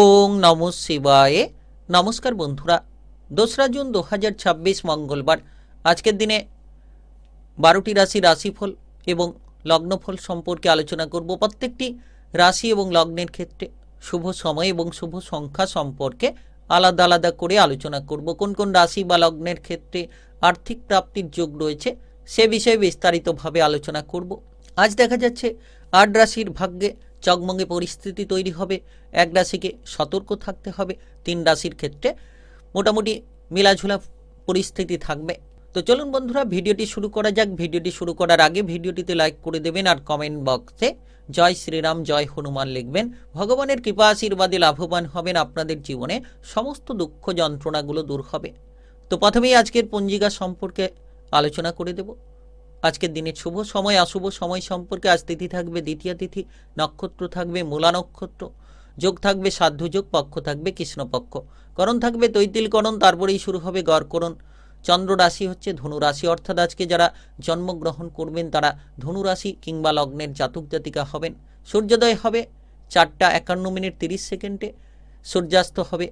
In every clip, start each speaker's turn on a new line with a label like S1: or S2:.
S1: ওং নমঃ শিবায়। নমস্কার বন্ধুরা, 2রা জুন 2026 মঙ্গলবার। আজকের দিনে 12টি রাশির রাশিফল এবং লগ্নফল সম্পর্কে আলোচনা করব। প্রত্যেকটি রাশি এবং লগ্নের ক্ষেত্রে শুভ সময় এবং শুভ সংখ্যা সম্পর্কে আলাদা আলাদা করে আলোচনা করব। কোন কোন রাশি বা লগ্নের ক্ষেত্রে আর্থিক প্রাপ্তির যোগ রয়েছে সে বিষয়ে বিস্তারিতভাবে আলোচনা করব। আজ দেখা যাচ্ছে 8 রাশির ভাগ্যে চকমকে পরিস্থিতি তৈরি হবে। 1 রাশিকে সতর্ক থাকতে হবে। 3 রাশির ক্ষেত্রে মোটামুটি মেলাঝোলা পরিস্থিতি থাকবে। তো চলুন বন্ধুরা, ভিডিওটি শুরু করা যাক। ভিডিওটি শুরু করার আগে ভিডিওটিতে লাইক করে দেবেন আর কমেন্ট বক্সে জয় শ্রীরাম জয় হনুমান লিখবেন। ভগবানের কৃপা আশীর্বাদে লাভবান হবেন। আপনাদের জীবনে সমস্ত দুঃখ যন্ত্রণাগুলো দূর হবে। তো প্রথমেই আজকের পঞ্জিকা সম্পর্কে আলোচনা করে দেব। আজকের দিনের শুভ সময় অশুভ সময় সম্পর্কে আজ তিথি থাকবে দ্বিতীয়া তিথি, নক্ষত্র থাকবে মূলা নক্ষত্র, যোগ থাকবে সাধ্য যোগ, পক্ষ থাকবে কৃষ্ণপক্ষ, করণ থাকবে তৈতিল করণ, তারপরেই শুরু হবে গড়করণ। চন্দ্র রাশি হচ্ছে ধনু রাশি, অর্থাৎ আজকে যারা জন্মগ্রহণ করবেন তারা ধনু রাশি কিংবা লগ্নের জাতক জাতিকা হবেন। সূর্যোদয় হবে 4টা 51 মিনিট 30 সেকেন্ডে, সূর্যাস্ত হবে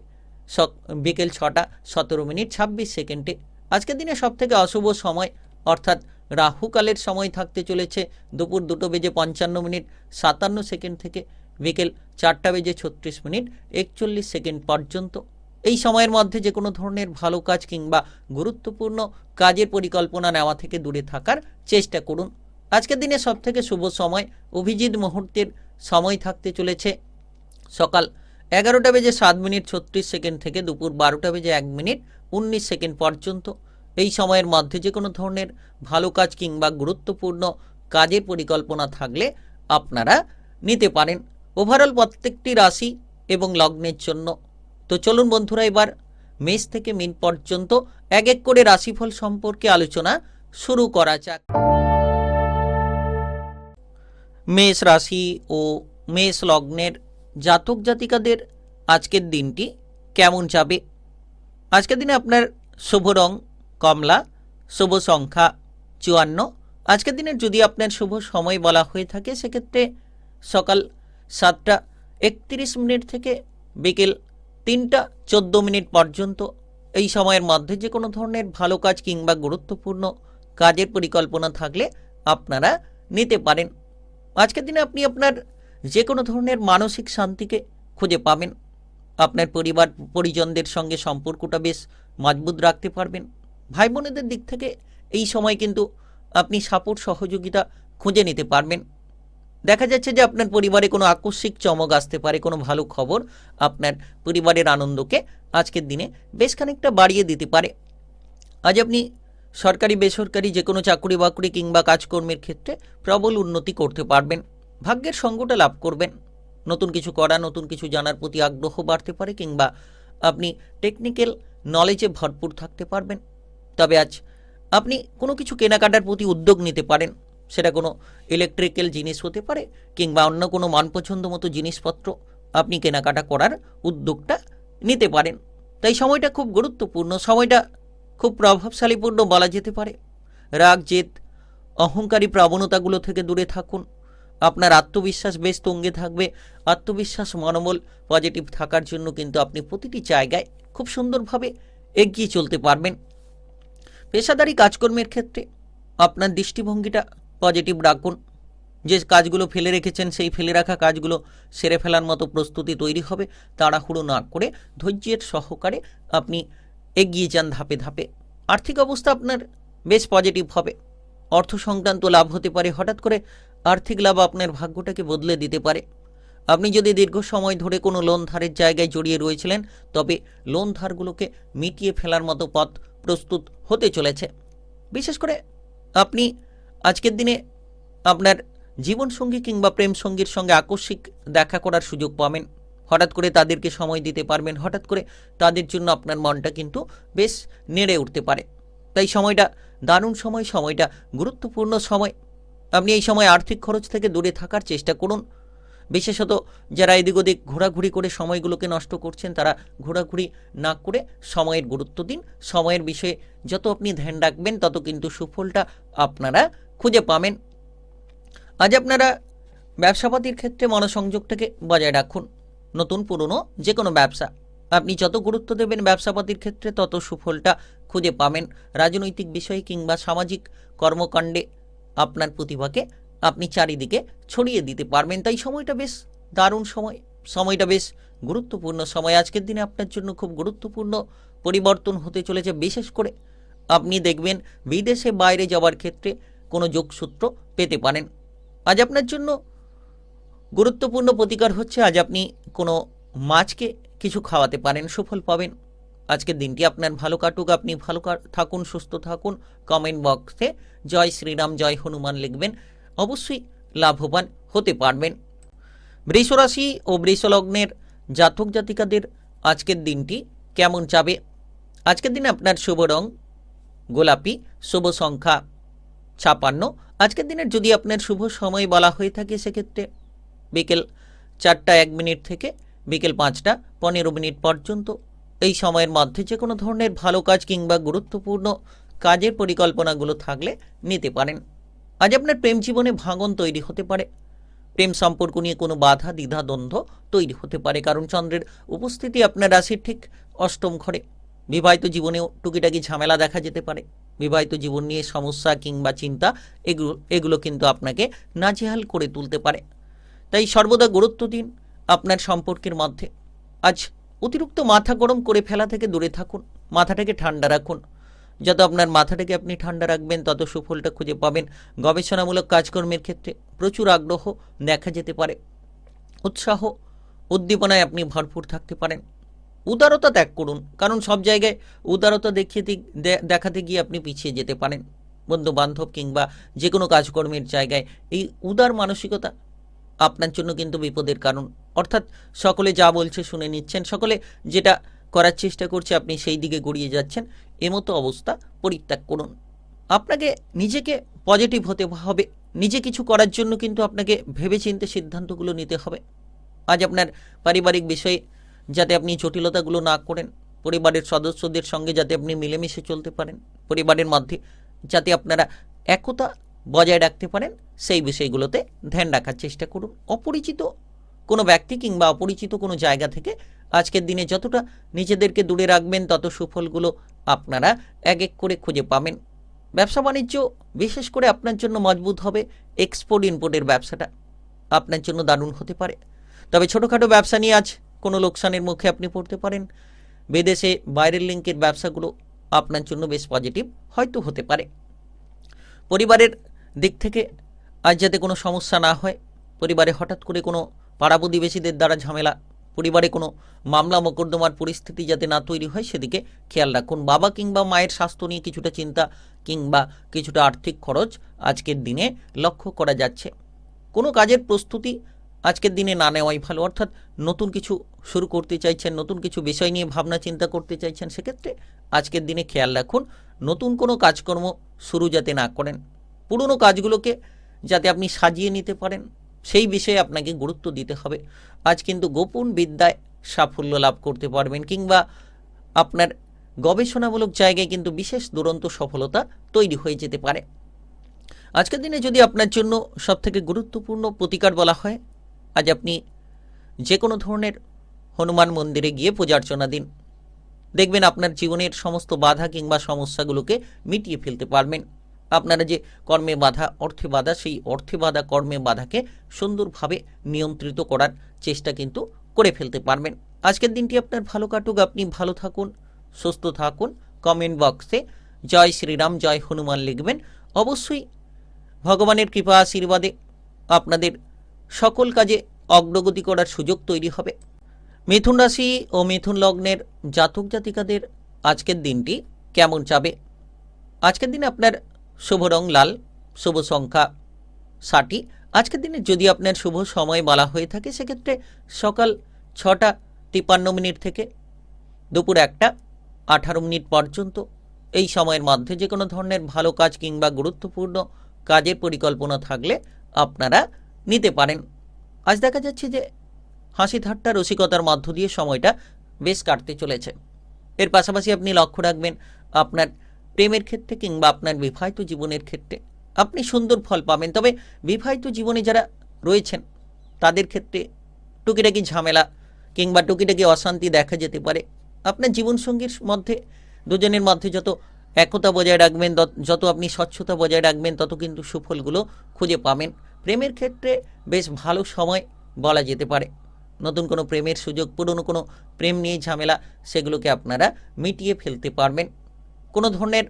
S1: বিকেল 6টা 17 মিনিট 26 সেকেন্ডে। আজকের দিনে সবথেকে অশুভ সময় অর্থাৎ রাহুকালের সময় থাকতে চলেছে দুপুর 2টো বেজে 55 মিনিট 57 সেকেন্ড থেকে বিকেল 4টা বেজে 36 মিনিট 41 সেকেন্ড পর্যন্ত। এই সময়ের মধ্যে যে কোনো ধরনের ভালো কাজ কিংবা গুরুত্বপূর্ণ কাজের পরিকল্পনা নেওয়া থেকে দূরে থাকার চেষ্টা করুন। আজকের দিনে সবথেকে শুভ সময় অভিজিৎ মুহূর্তের সময় থাকতে চলেছে সকাল 11টা বেজে 7 মিনিট 36 সেকেন্ড থেকে দুপুর 12টা বেজে 1 মিনিট 19 সেকেন্ড পর্যন্ত। এই সময়ের মধ্যে যে কোনো ধরনের ভালো কাজ কিংবা গুরুত্বপূর্ণ কাজের পরিকল্পনা থাকলে আপনারা নিতে পারেন। ওভারঅল প্রত্যেকটি রাশি এবং লগ্নের জন্য। তো চলুন বন্ধুরা, এবার মেষ থেকে মীন পর্যন্ত এক এক করে রাশিফল সম্পর্কে আলোচনা শুরু করা যাক। মেষ রাশি ও মেষ লগ্নের জাতক জাতিকাদের আজকের দিনটি কেমন যাবে? আজকের দিনে আপনার শুভ রং কমলা, শুভ সংখ্যা 54। আজকের দিনের যদি আপনার শুভ সময় বলা হয়ে থাকে সেক্ষেত্রে সকাল 7টা 31 মিনিট থেকে বিকেল 3টা 14 মিনিট পর্যন্ত। এই সময়ের মধ্যে যে কোনো ধরনের ভালো কাজ কিংবা গুরুত্বপূর্ণ কাজের পরিকল্পনা থাকলে আপনারা নিতে পারেন। আজকের দিনে আপনি আপনার যে কোনো ধরনের মানসিক শান্তিকে খুঁজে পাবেন। আপনার পরিবার পরিজনদের সঙ্গে সম্পর্কটা বেশ মজবুত রাখতে পারবেন। ভাই বোনেদের দিক থেকে এই সময় কিন্তু আপনি সাপোর্ট সহযোগিতা খুঁজে নিতে পারবেন। দেখা যাচ্ছে যে আপনার পরিবারে কোনো আকস্মিক চমক আসতে পারে, কোনো ভালো খবর আপনার পরিবারের আনন্দকে আজকের দিনে বেশ খানিকটা বাড়িয়ে দিতে পারে। আজ আপনি সরকারি বেসরকারি যে কোনো চাকরি বাকরি কিংবা কাজকর্মের ক্ষেত্রে প্রবল উন্নতি করতে পারবেন। ভাগ্যের সঙ্গটা লাভ করবেন। নতুন কিছু করা, নতুন কিছু জানার প্রতি আগ্রহ বাড়তে পারে কিংবা আপনি টেকনিক্যাল নলেজে ভরপুর থাকতে পারবেন। তবে আজ আপনি কোনো কিছু কেনাকাটার প্রতি উদ্যোগ নিতে পারেন। সেটা কোনো ইলেকট্রিক্যাল জিনিস হতে পারে কিংবা অন্য কোনো মনপছন্দ মতো জিনিসপত্র আপনি কেনাকাটা করার উদ্যোগটা নিতে পারেন। তাই সময়টা খুব গুরুত্বপূর্ণ, সময়টা খুব প্রভাবশালীপূর্ণ বলা যেতে পারে। রাগ জেদ অহংকারী প্রবণতাগুলো থেকে দূরে থাকুন। আপনার আত্মবিশ্বাস বেশ তুঙ্গে থাকবে। আত্মবিশ্বাস মনোবল পজিটিভ থাকার জন্য কিন্তু আপনি প্রতিটি জায়গায় খুব সুন্দরভাবে এগিয়ে চলতে পারবেন। পেশাদারি কাজকর্মের ক্ষেত্রে আপনার দৃষ্টিভঙ্গিটা পজিটিভ রাখুন। যে কাজগুলো ফেলে রেখেছেন সেই ফেলে রাখা কাজগুলো সেরে ফেলার মতো প্রস্তুতি তৈরি হবে। তাড়াহুড়ো না করে ধৈর্যের সহকারে আপনি এগিয়ে যান ধাপে ধাপে। আর্থিক অবস্থা আপনার বেশ পজিটিভ হবে। অর্থ সংক্রান্ত লাভ হতে পারে। হঠাৎ করে আর্থিক লাভ আপনার ভাগ্যটাকে বদলে দিতে পারে। আপনি যদি দীর্ঘ সময় ধরে কোনো লোন ধারের জায়গায় জড়িয়ে রয়েছিলেন তবে লোন ধারগুলোকে মিটিয়ে ফেলার মতো পথ প্রস্তুত হতে চলেছে। বিশেষ করে আপনি আজকের দিনে আপনার জীবনসঙ্গী কিংবা প্রেম সঙ্গীর সঙ্গে আকস্মিক দেখা করার সুযোগ পাবেন। হঠাৎ করে তাদেরকে সময় দিতে পারবেন। হঠাৎ করে তাদের জন্য আপনার মনটা কিন্তু বেশ নেড়ে উঠতে পারে। তাই সময়টা দারুণ সময়, সময়টা গুরুত্বপূর্ণ সময়। আপনি এই সময় আর্থিক খরচ থেকে দূরে থাকার চেষ্টা করুন। বিশেষত যারা এদিক ওদিক ঘোরাঘুরি করে সময়গুলোকে নষ্ট করছেন তারা ঘোরাঘুরি না করে সময়ের গুরুত্ব দিন। সময়ের বিষয়ে যত আপনি ধ্যান রাখবেন তত কিন্তু সুফলটা আপনারা খুঁজে পাবেন। আজ আপনারা ব্যবসাপাতির ক্ষেত্রে মনোসংযোগটাকে বজায় রাখুন। নতুন পুরনো যে কোনো ব্যবসা আপনি যত গুরুত্ব দেবেন ব্যবসাপাতির ক্ষেত্রে তত সুফলটা খুঁজে পাবেন। রাজনৈতিক বিষয়ে কিংবা সামাজিক কর্মকাণ্ডে আপনার প্রতিভাকে আপনি চারিদিকে ছড়িয়ে দিতে পারবেন। তাই সময়টা বেশ দারুণ সময়, সময়টা বেশ গুরুত্বপূর্ণ সময়। আজকের দিনে আপনার জন্য খুব গুরুত্বপূর্ণ পরিবর্তন হতে চলেছে। বিশেষ করে আপনি দেখবেন বিদেশে বাইরে যাওয়ার ক্ষেত্রে কোনো যোগসূত্র পেতে পারেন। আজ আপনার জন্য গুরুত্বপূর্ণ প্রতিকার হচ্ছে আজ আপনি কোনো মাছকে কিছু খাওয়াতে পারেন, সুফল পাবেন। আজকের দিনটি আপনার ভালো কাটুক, আপনি ভালো থাকুন, সুস্থ থাকুন। কমেন্ট বক্সে জয় শ্রীরাম জয় হনুমান লিখবেন, অবশ্যই লাভবান হতে পারবেন। বৃষ রাশি ও বৃষ লগ্নের জাতক জাতিকাদের আজকের দিনটি কেমন যাবে? আজকের দিনে আপনার শুভ রং গোলাপি, শুভ সংখ্যা 56। আজকের দিনের যদি আপনার শুভ সময় বলা হয়ে থাকে সেক্ষেত্রে বিকেল 4টা 1 মিনিট থেকে বিকেল 5টা 15 মিনিট পর্যন্ত। এই সময়ের মধ্যে যে কোনো ধরনের ভালো কাজ কিংবা গুরুত্বপূর্ণ কাজের পরিকল্পনাগুলো থাকলে নিতে পারেন। আজ আপনার প্রেম জীবনে ভাঙন তৈরি হতে পারে, প্রেম সম্পর্ক নিয়ে কোনো বাধা দ্বিধা দ্বন্দ্ব তৈরি হতে পারে, কারণ চন্দ্রের উপস্থিতি আপনার রাশির ঠিক অষ্টম ঘরে। বিবাহিত জীবনেও টুকিটাকি ঝামেলা দেখা যেতে পারে। বিবাহিত জীবন নিয়ে সমস্যা কিংবা চিন্তা এগুলো কিন্তু আপনাকে নাজেহাল করে তুলতে পারে। তাই সর্বদা গুরুত্ব দিন আপনার সম্পর্কের মধ্যে। আজ অতিরিক্ত মাথা গরম করে ফেলা থেকে দূরে থাকুন, মাথাটাকে ঠান্ডা রাখুন। যত আপনার মাথাটাকে আপনি ঠান্ডা রাখবেন তত সুফলটা খুঁজে পাবেন। গবেষণামূলক কাজকর্মের ক্ষেত্রে প্রচুর আগ্রহ দেখা যেতে পারে। উৎসাহ উদ্দীপনায় আপনি ভরপুর থাকতে পারেন। উদারতা ত্যাগ করুন, কারণ সব জায়গায় উদারতা দেখাতে গিয়ে আপনি পিছিয়ে যেতে পারেন। বন্ধু বান্ধব কিংবা যে কোনো কাজকর্মের জায়গায় এই উদার মানসিকতা আপনার জন্য কিন্তু বিপদের কারণ। অর্থাৎ সকলে যা বলছে শুনে নিচ্ছেন, সকলে যেটা করার চেষ্টা করছে আপনি সেই দিকে গড়িয়ে যাচ্ছেন, এমতো অবস্থা পরিত্যাগ করুন। আপনাকে নিজেকে পজিটিভ হতে হবে। নিজে কিছু করার জন্য কিন্তু আপনাকে ভেবেচিন্তে সিদ্ধান্তগুলো নিতে হবে। আজ আপনার পারিবারিক বিষয়ে যাতে আপনি জটিলতাগুলো না করেন, পরিবারের সদস্যদের সঙ্গে যাতে আপনি মিলেমিশে চলতে পারেন, পরিবারের মধ্যে যাতে আপনারা একতা বজায় রাখতে পারেন, সেই বিষয়গুলোতে ধ্যান রাখার চেষ্টা করুন। অপরিচিত কোনো ব্যক্তি কিংবা অপরিচিত কোনো জায়গা থেকে আজকের দিনে যতটা নিজেদেরকে দূরে রাখবেন তত সুফলগুলো আপনারা এক এক করে খুঁজে পাবেন। ব্যবসা বাণিজ্য বিশেষ করে আপনার জন্য মজবুত হবে। এক্সপোর্ট ইম্পোর্টের ব্যবসাটা আপনার জন্য দারুণ হতে পারে। তবে ছোটোখাটো ব্যবসা নিয়ে আজ কোনো লোকসানের মুখে আপনি পড়তে পারেন। বিদেশে বাইরের লিঙ্কের ব্যবসাগুলো আপনার জন্য বেশ পজিটিভ হয়তো হতে পারে। পরিবারের দিক থেকে আজ যাতে কোনো সমস্যা না হয়, পরিবারে হঠাৎ করে কোনো পাড়া প্রতিবেশীদের দ্বারা ঝামেলা, পরিবারে কোনো মামলা মোকদ্দমার পরিস্থিতি যাতে না তৈরি হয় সেদিকে খেয়াল রাখুন। বাবা কিংবা মায়ের স্বাস্থ্য নিয়ে কিছুটা চিন্তা কিংবা কিছুটা আর্থিক খরচ আজকের দিনে লক্ষ্য করা যাচ্ছে। কোনো কাজের প্রস্তুতি আজকের দিনে না নেওয়াই ভালো। অর্থাৎ নতুন কিছু শুরু করতে চাইছেন, নতুন কিছু বিষয় নিয়ে ভাবনা চিন্তা করতে চাইছেন, সেক্ষেত্রে আজকের দিনে খেয়াল রাখুন নতুন কোনো কাজকর্ম শুরু যাতে না করেন। পুরনো কাজগুলোকে যাতে আপনি সাজিয়ে নিতে পারেন সেই বিষয়ে আপনাকে গুরুত্ব দিতে হবে। আজ কিন্তু গোপন বিদ্যায় সাফল্য লাভ করতে পারবেন কিংবা আপনার গবেষণামূলক জায়গায় কিন্তু বিশেষ দুরন্ত সফলতা তৈরি হয়ে যেতে পারে। আজকের দিনে যদি আপনার জন্য সবথেকে গুরুত্বপূর্ণ প্রতিকার বলা হয়, আজ আপনি যে কোনো ধরনের হনুমান মন্দিরে গিয়ে পূজার্চনা দিন। দেখবেন আপনার জীবনের সমস্ত বাধা কিংবা সমস্যাগুলোকে মিটিয়ে ফেলতে পারবেন। আপনারা যে কর্মে বাধা অর্থে বাধা, সেই অর্থে বাধা কর্মে বাধাকে সুন্দরভাবে নিয়ন্ত্রিত করার চেষ্টা কিন্তু করে ফেলতে পারবেন। আজকের দিনটি আপনার ভালো কাটুক, আপনি ভালো থাকুন, সুস্থ থাকুন। কমেন্ট বক্সে জয় শ্রীরাম জয় হনুমান লিখবেন, অবশ্যই ভগবানের কৃপা আশীর্বাদে আপনাদের সকল কাজে অগ্রগতি করার সুযোগ তৈরি হবে। মিথুন রাশি ও মিথুন লগ্নের জাতক জাতিকাদের আজকের দিনটি কেমন যাবে? আজকের দিনে আপনার শুভ রং লাল, শুভ সংখ্যা 60। আজকের দিনে যদি আপনার শুভ সময় বলা হয়ে থাকে সেক্ষেত্রে সকাল 6টা 53 মিনিট থেকে দুপুর 1টা 18 মিনিট পর্যন্ত। এই সময়ের মধ্যে যে কোনো ধরনের ভালো কাজ কিংবা গুরুত্বপূর্ণ কাজের পরিকল্পনা থাকলে আপনারা নিতে পারেন। আজ দেখা যাচ্ছে যে হাসি ঠাট্টা রসিকতার মধ্য দিয়ে সময়টা বেশ কাটতে চলেছে। এর পাশাপাশি আপনি লক্ষ্য রাখবেন আপনার প্রেমের ক্ষেত্রে কিংবা আপনার বিবাহিত জীবনের ক্ষেত্রে আপনি সুন্দর ফল পাবেন। তবে বিবাহিত জীবনে যারা রয়েছেন তাদের ক্ষেত্রে টুকিটাকি ঝামেলা কিংবা টুকিটাকি অশান্তি দেখা যেতে পারে। আপনার জীবনসঙ্গীর মধ্যে দুজনের মধ্যে যত একতা বজায় রাখবেন, যত আপনি স্বচ্ছতা বজায় রাখবেন, তত কিন্তু সুফলগুলো খুঁজে পাবেন। প্রেমের ক্ষেত্রে বেশ ভালো সময় বলা যেতে পারে। নতুন কোনো প্রেমের সুযোগ, পুরনো কোনো প্রেম নিয়ে ঝামেলা, সেগুলোকে আপনারা মিটিয়ে ফেলতে পারবেন। কোনো ধরনের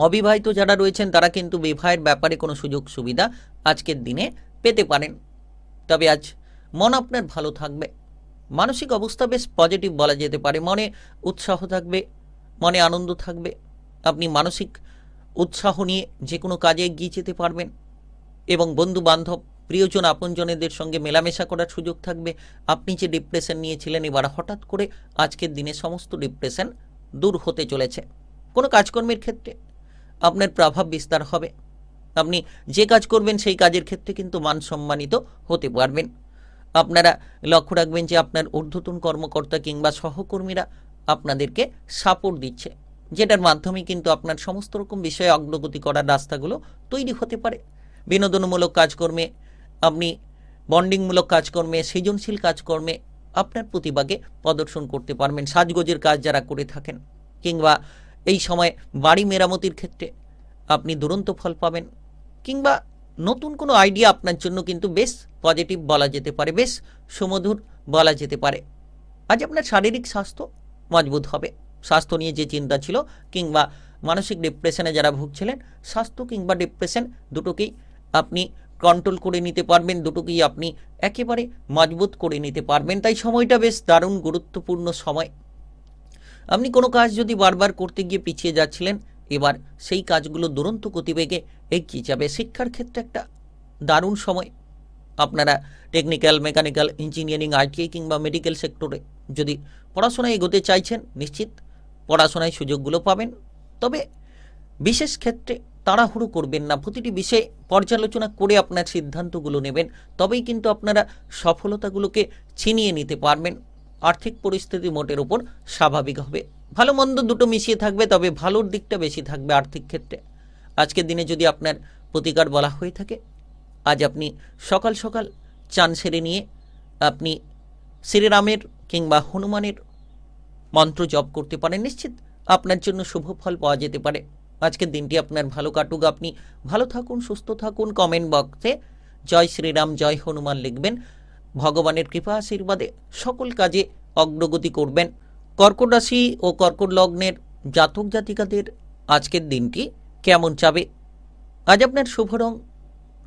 S1: অবিবাহিত যারা রয়েছেন তারা কিন্তু বিবাহের ব্যাপারে কোনো সুযোগ সুবিধা আজকের দিনে পেতে পারেন। তবে আজ মন আপনার ভালো থাকবে, মানসিক অবস্থা বেশ পজিটিভ বলা যেতে পারে। মনে উৎসাহ থাকবে, মনে আনন্দ থাকবে, আপনি মানসিক উৎসাহ নিয়ে যে কোনো কাজে এগিয়ে যেতে পারবেন এবং বন্ধু বান্ধব, প্রিয়জন, আপনজনেদের সঙ্গে মেলামেশা করার সুযোগ থাকবে। আপনি যে ডিপ্রেশন নিয়েছিলেন, এবার হঠাৎ করে আজকের দিনে সমস্ত ডিপ্রেশন দূর হতে চলেছে। কোনো কাজকর্মের ক্ষেত্রে আপনার প্রভাব বিস্তার হবে। আপনি যে কাজ করবেন সেই কাজের ক্ষেত্রে কিন্তু মান সম্মানিত হতে পারবেন। আপনারা লক্ষ্য রাখবেন যে আপনার ঊর্ধ্বতন কর্মকর্তা কিংবা সহকর্মীরা আপনাদেরকে সাপোর্ট দিচ্ছে, যেটার মাধ্যমে কিন্তু আপনার সমস্ত রকম বিষয়ে অগ্রগতি করার রাস্তাগুলো তৈরি হতে পারে। বিনোদনমূলক কাজকর্মে, আপনি বন্ডিংমূলক কাজকর্মে, সৃজনশীল কাজকর্মে আপনার প্রতিভাকে প্রদর্শন করতে পারবেন। সাজগোজের কাজ যারা করে থাকেন কিংবা এই সময় বাড়ি মেরামতির ক্ষেত্রে আপনি দুরন্ত ফল পাবেন, কিংবা নতুন কোনো আইডিয়া আপনার জন্য কিন্তু বেশ পজিটিভ বলা যেতে পারে, বেশ সুমধুর বলা যেতে পারে। আজ আপনার শারীরিক স্বাস্থ্য মজবুত হবে। স্বাস্থ্য নিয়ে যে চিন্তা ছিল কিংবা মানসিক ডিপ্রেশনে যারা ভুগছিলেন, স্বাস্থ্য কিংবা ডিপ্রেশন দুটোকেই আপনি কন্ট্রোল করে নিতে পারবেন, দুটোকেই আপনি একেবারে মজবুত করে নিতে পারবেন। তাই সময়টা বেশ দারুণ গুরুত্বপূর্ণ সময়। আপনি কোনো কাজ যদি বারবার করতে গিয়ে পিছিয়ে যাচ্ছিলেন, এবার সেই কাজগুলো দুরন্ত গতিবেগে এগিয়ে যাবে। শিক্ষার ক্ষেত্রে একটা দারুণ সময়। আপনারা টেকনিক্যাল, মেকানিক্যাল, ইঞ্জিনিয়ারিং, আইটিআই কিংবা মেডিকেল সেক্টরে যদি পড়াশোনায় এগোতে চাইছেন, নিশ্চিত পড়াশোনায় সুযোগগুলো পাবেন। তবে বিশেষ ক্ষেত্রে তাড়াহুড়ো করবেন না, প্রতিটি বিষয়ে পর্যালোচনা করে আপনার সিদ্ধান্তগুলো নেবেন, তবেই কিন্তু আপনারা সফলতাগুলোকে ছিনিয়ে নিতে পারবেন। আর্থিক পরিস্থিতি মোটের ওপর স্বাভাবিক হবে। ভালো মন্দ দুটো মিশিয়ে থাকবে, তবে ভালোর দিকটা বেশি থাকবে আর্থিক ক্ষেত্রে। আজকের দিনে যদি আপনার প্রতিকার বলা হয়ে থাকে, আজ আপনি সকাল সকাল চান সেরে নিয়ে আপনি শ্রীরামের কিংবা হনুমানের মন্ত্র জপ করতে পারেন। নিশ্চিত আপনার জন্য শুভ ফল পাওয়া যেতে পারে। আজকের দিনটি আপনার ভালো কাটুক, আপনি ভালো থাকুন, সুস্থ থাকুন। কমেন্ট বক্সে জয় শ্রীরাম, জয় হনুমান লিখবেন। ভগবানের কৃপা আশীর্বাদে সকল কাজে অগ্রগতি করবেন। কর্কট রাশি ও কর্কট লগ্নের জাতক জাতিকাদের আজকের দিনটি কেমন যাবে? আজ আপনার শুভ রং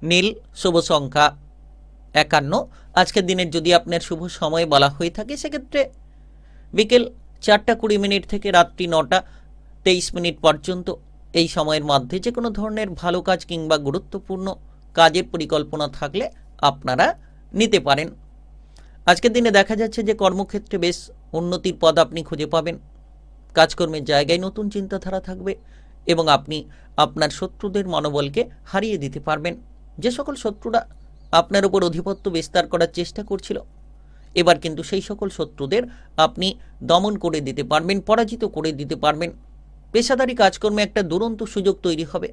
S1: নীল, শুভ সংখ্যা 51। আজকের দিনের যদি আপনার শুভ সময় বলা হয়ে থাকে, সেক্ষেত্রে বিকেল 4:20 থেকে রাত্রি 9:23 পর্যন্ত এই সময়ের মধ্যে যে কোনো ধরনের ভালো কাজ কিংবা গুরুত্বপূর্ণ কাজের পরিকল্পনা থাকলে আপনারা নিতে পারেন। আজকের দিনে দেখা যাচ্ছে যে কর্মক্ষেত্রে বেশ উন্নতির পথ আপনি খুঁজে পাবেন। কাজকর্মের জায়গায় নতুন চিন্তাধারা থাকবে এবং আপনি আপনার শত্রুদের মনোবলকে হারিয়ে দিতে পারবেন। যে সকল শত্রুরা আপনার উপর আধিপত্য বিস্তার করার চেষ্টা করছিল, এবার কিন্তু সেই সকল শত্রুদের আপনি দমন করে দিতে পারবেন, পরাজিত করে দিতে পারবেন। পেশাদারি কাজকর্মে একটা দুরন্ত সুযোগ তৈরি হবে।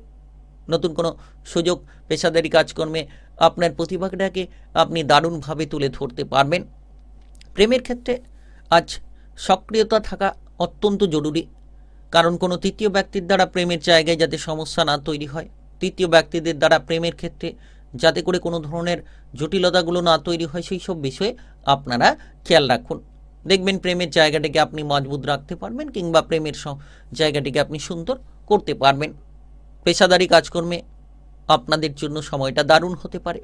S1: নতুন কোনো সুযোগ পেশাদারি কাজকর্মে আপনার প্রতিভাটাকে আপনি দারুণভাবে তুলে ধরতে পারবেন। প্রেমের ক্ষেত্রে আজ সক্রিয়তা থাকা অত্যন্ত জরুরি, কারণ কোনো তৃতীয় ব্যক্তির দ্বারা প্রেমের জায়গায় যাতে সমস্যা না তৈরি হয়, তৃতীয় ব্যক্তিদের দ্বারা প্রেমের ক্ষেত্রে যাতে করে কোনো ধরনের জটিলতাগুলো না তৈরি হয়, সেই সব বিষয়ে আপনারা খেয়াল রাখুন। দেখবেন প্রেমের জায়গাটাকে আপনি মজবুত রাখতে পারবেন কিংবা প্রেমের জায়গাটিকে আপনি সুন্দর করতে পারবেন। পেশাদারি কাজকর্মে আপনাদের জন্য সময়টা দারুণ হতে পারে।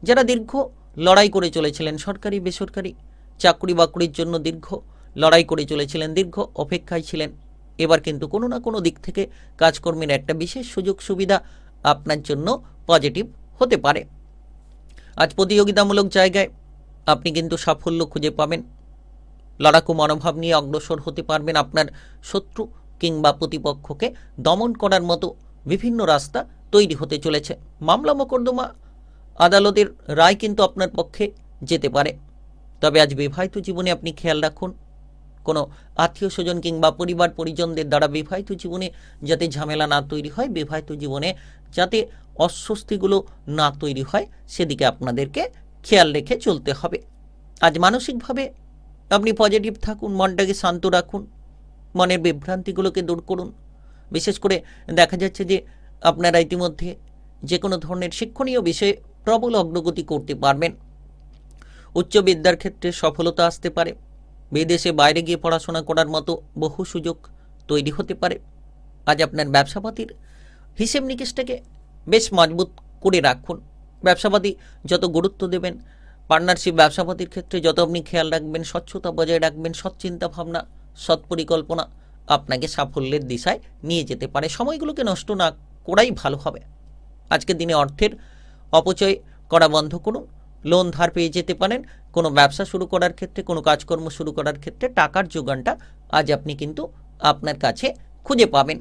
S1: যারা দীর্ঘ লড়াই করে চলেছিলেন, সরকারি বেসরকারি চাকরি বাকরির জন্য দীর্ঘ লড়াই করে চলেছিলেন, দীর্ঘ অপেক্ষায় ছিলেন, এবার কিন্তু কোনো না কোনো দিক থেকে কাজকর্মের একটা বিশেষ সুযোগ সুবিধা আপনার জন্য পজিটিভ হতে পারে। আজ প্রতিযোগিতামূলক জায়গায় আপনি কিন্তু সাফল্য খুঁজে পাবেন। লড়াকু মনোভাব নিয়ে অগ্রসর হতে পারবেন। আপনার শত্রু কিংবা প্রতিপক্ষকে দমন করার মতো বিভিন্ন রাস্তা তৈরি হতে চলেছে। মামলা মোকদ্দমা আদালতের রায় কিন্তু আপনার পক্ষে যেতে পারে। তবে আজ বিবাহিত জীবনে আপনি খেয়াল রাখুন, কোনো আত্মীয় স্বজন কিংবা পরিবার পরিজনদের দ্বারা বিবাহিত জীবনে যাতে ঝামেলা না তৈরি হয়, বিবাহিত জীবনে যাতে অস্বস্তিগুলো না তৈরি হয়, সেদিকে আপনাদেরকে খেয়াল রেখে চলতে হবে। আজ মানসিকভাবে আপনি পজিটিভ থাকুন, মনটাকে শান্ত রাখুন, মনের বিভ্রান্তিগুলোকে দূর করুন। বিশেষ করে দেখা যাচ্ছে যে আপনারা ইতিমধ্যে যে কোনো ধরনের শিক্ষণীয় বিষয়ে প্রবল অগ্রগতি করতে পারবেন। উচ্চ বিদ্যার ক্ষেত্রে সফলতা আসতে পারে। বিদেশে বাইরে গিয়ে পড়াশোনা করার মতো বহু সুযোগ তৈরি হতে পারে। আজ আপনার ব্যবসাপাতির হিসেব নিকেশটাকে বেশ মজবুত করে রাখুন। ব্যবসাপাতি যত গুরুত্ব দেবেন, পার্টনারশিপ ব্যবসাপাতির ক্ষেত্রে যত আপনি খেয়াল রাখবেন, স্বচ্ছতা বজায় রাখবেন, সৎ চিন্তা ভাবনা, সৎ পরিকল্পনা আপনাকে সাফল্যের দিশায় নিয়ে যেতে পারে। সময়গুলোকে নষ্ট না করাই ভালো হবে। আজকের দিনে অর্থের অপচয় করা বন্ধ করুন। লোন ধার পেয়ে যেতে পারেন। কোনো ব্যবসা শুরু করার ক্ষেত্রে, কোনো কাজকর্ম শুরু করার ক্ষেত্রে টাকার যোগানটা আজ আপনি কিন্তু আপনার কাছে খুঁজে পাবেন।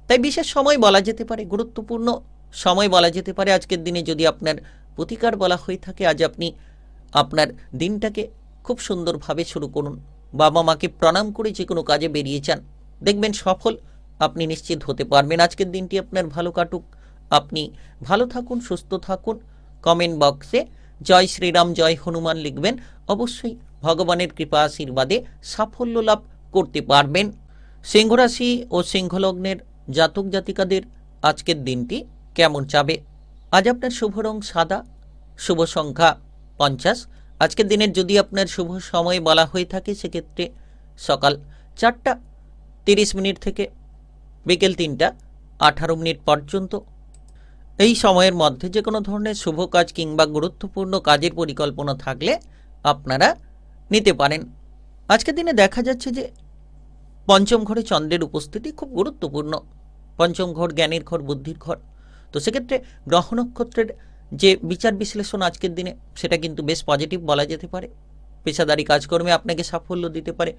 S1: তাই বিশেষ সময় বলা যেতে পারে, গুরুত্বপূর্ণ সময় বলা যেতে পারে আজকের দিনে। যদি আপনার প্রতিকার বলা হয়ে থাকে, আজ আপনি আপনার দিনটাকে খুব সুন্দরভাবে শুরু করুন। বাবা মাকে প্রণাম করে যে কোনো কাজে বেরিয়ে যান, দেখবেন সফল আপনি নিশ্চিত হতে পারবেন। আজকের দিনটি আপনার ভালো কাটুক, আপনি ভালো থাকুন, সুস্থ থাকুন। কমেন্ট বক্সে জয় শ্রীরাম, জয় হনুমান লিখবেন। অবশ্যই ভগবানের কৃপা আশীর্বাদে সাফল্য লাভ করতে পারবেন। সিংহ রাশি ও সিংহলগ্নের জাতক জাতিকাদের আজকের দিনটি কেমন যাবে? আজ আপনার শুভ রং সাদা, শুভ সংখ্যা 50। আজকের দিনের যদি আপনার শুভ সময় বলা হয়ে থাকে, সেক্ষেত্রে সকাল 4টা 30 থেকে বিকেল 3টা 18 পর্যন্ত। এই সময়ের মধ্যে যে কোনো ধরনের শুভ কাজ কিংবা গুরুত্বপূর্ণ কাজের পরিকল্পনা থাকলে আপনারা নিতে পারেন। আজকের দিনে দেখা যাচ্ছে যে পঞ্চম ঘরে চন্দ্রের উপস্থিতি খুব গুরুত্বপূর্ণ। পঞ্চম ঘর জ্ঞানের ঘর, বুদ্ধির ঘর। তো সেক্ষেত্রে গ্রহ নক্ষত্রের যে বিচার বিশ্লেষণ আজকের দিনে, সেটা কিন্তু বেশ পজিটিভ বলা যেতে পারে। পেশাদারি কাজকর্মে আপনাকে সাফল্য দিতে পারে।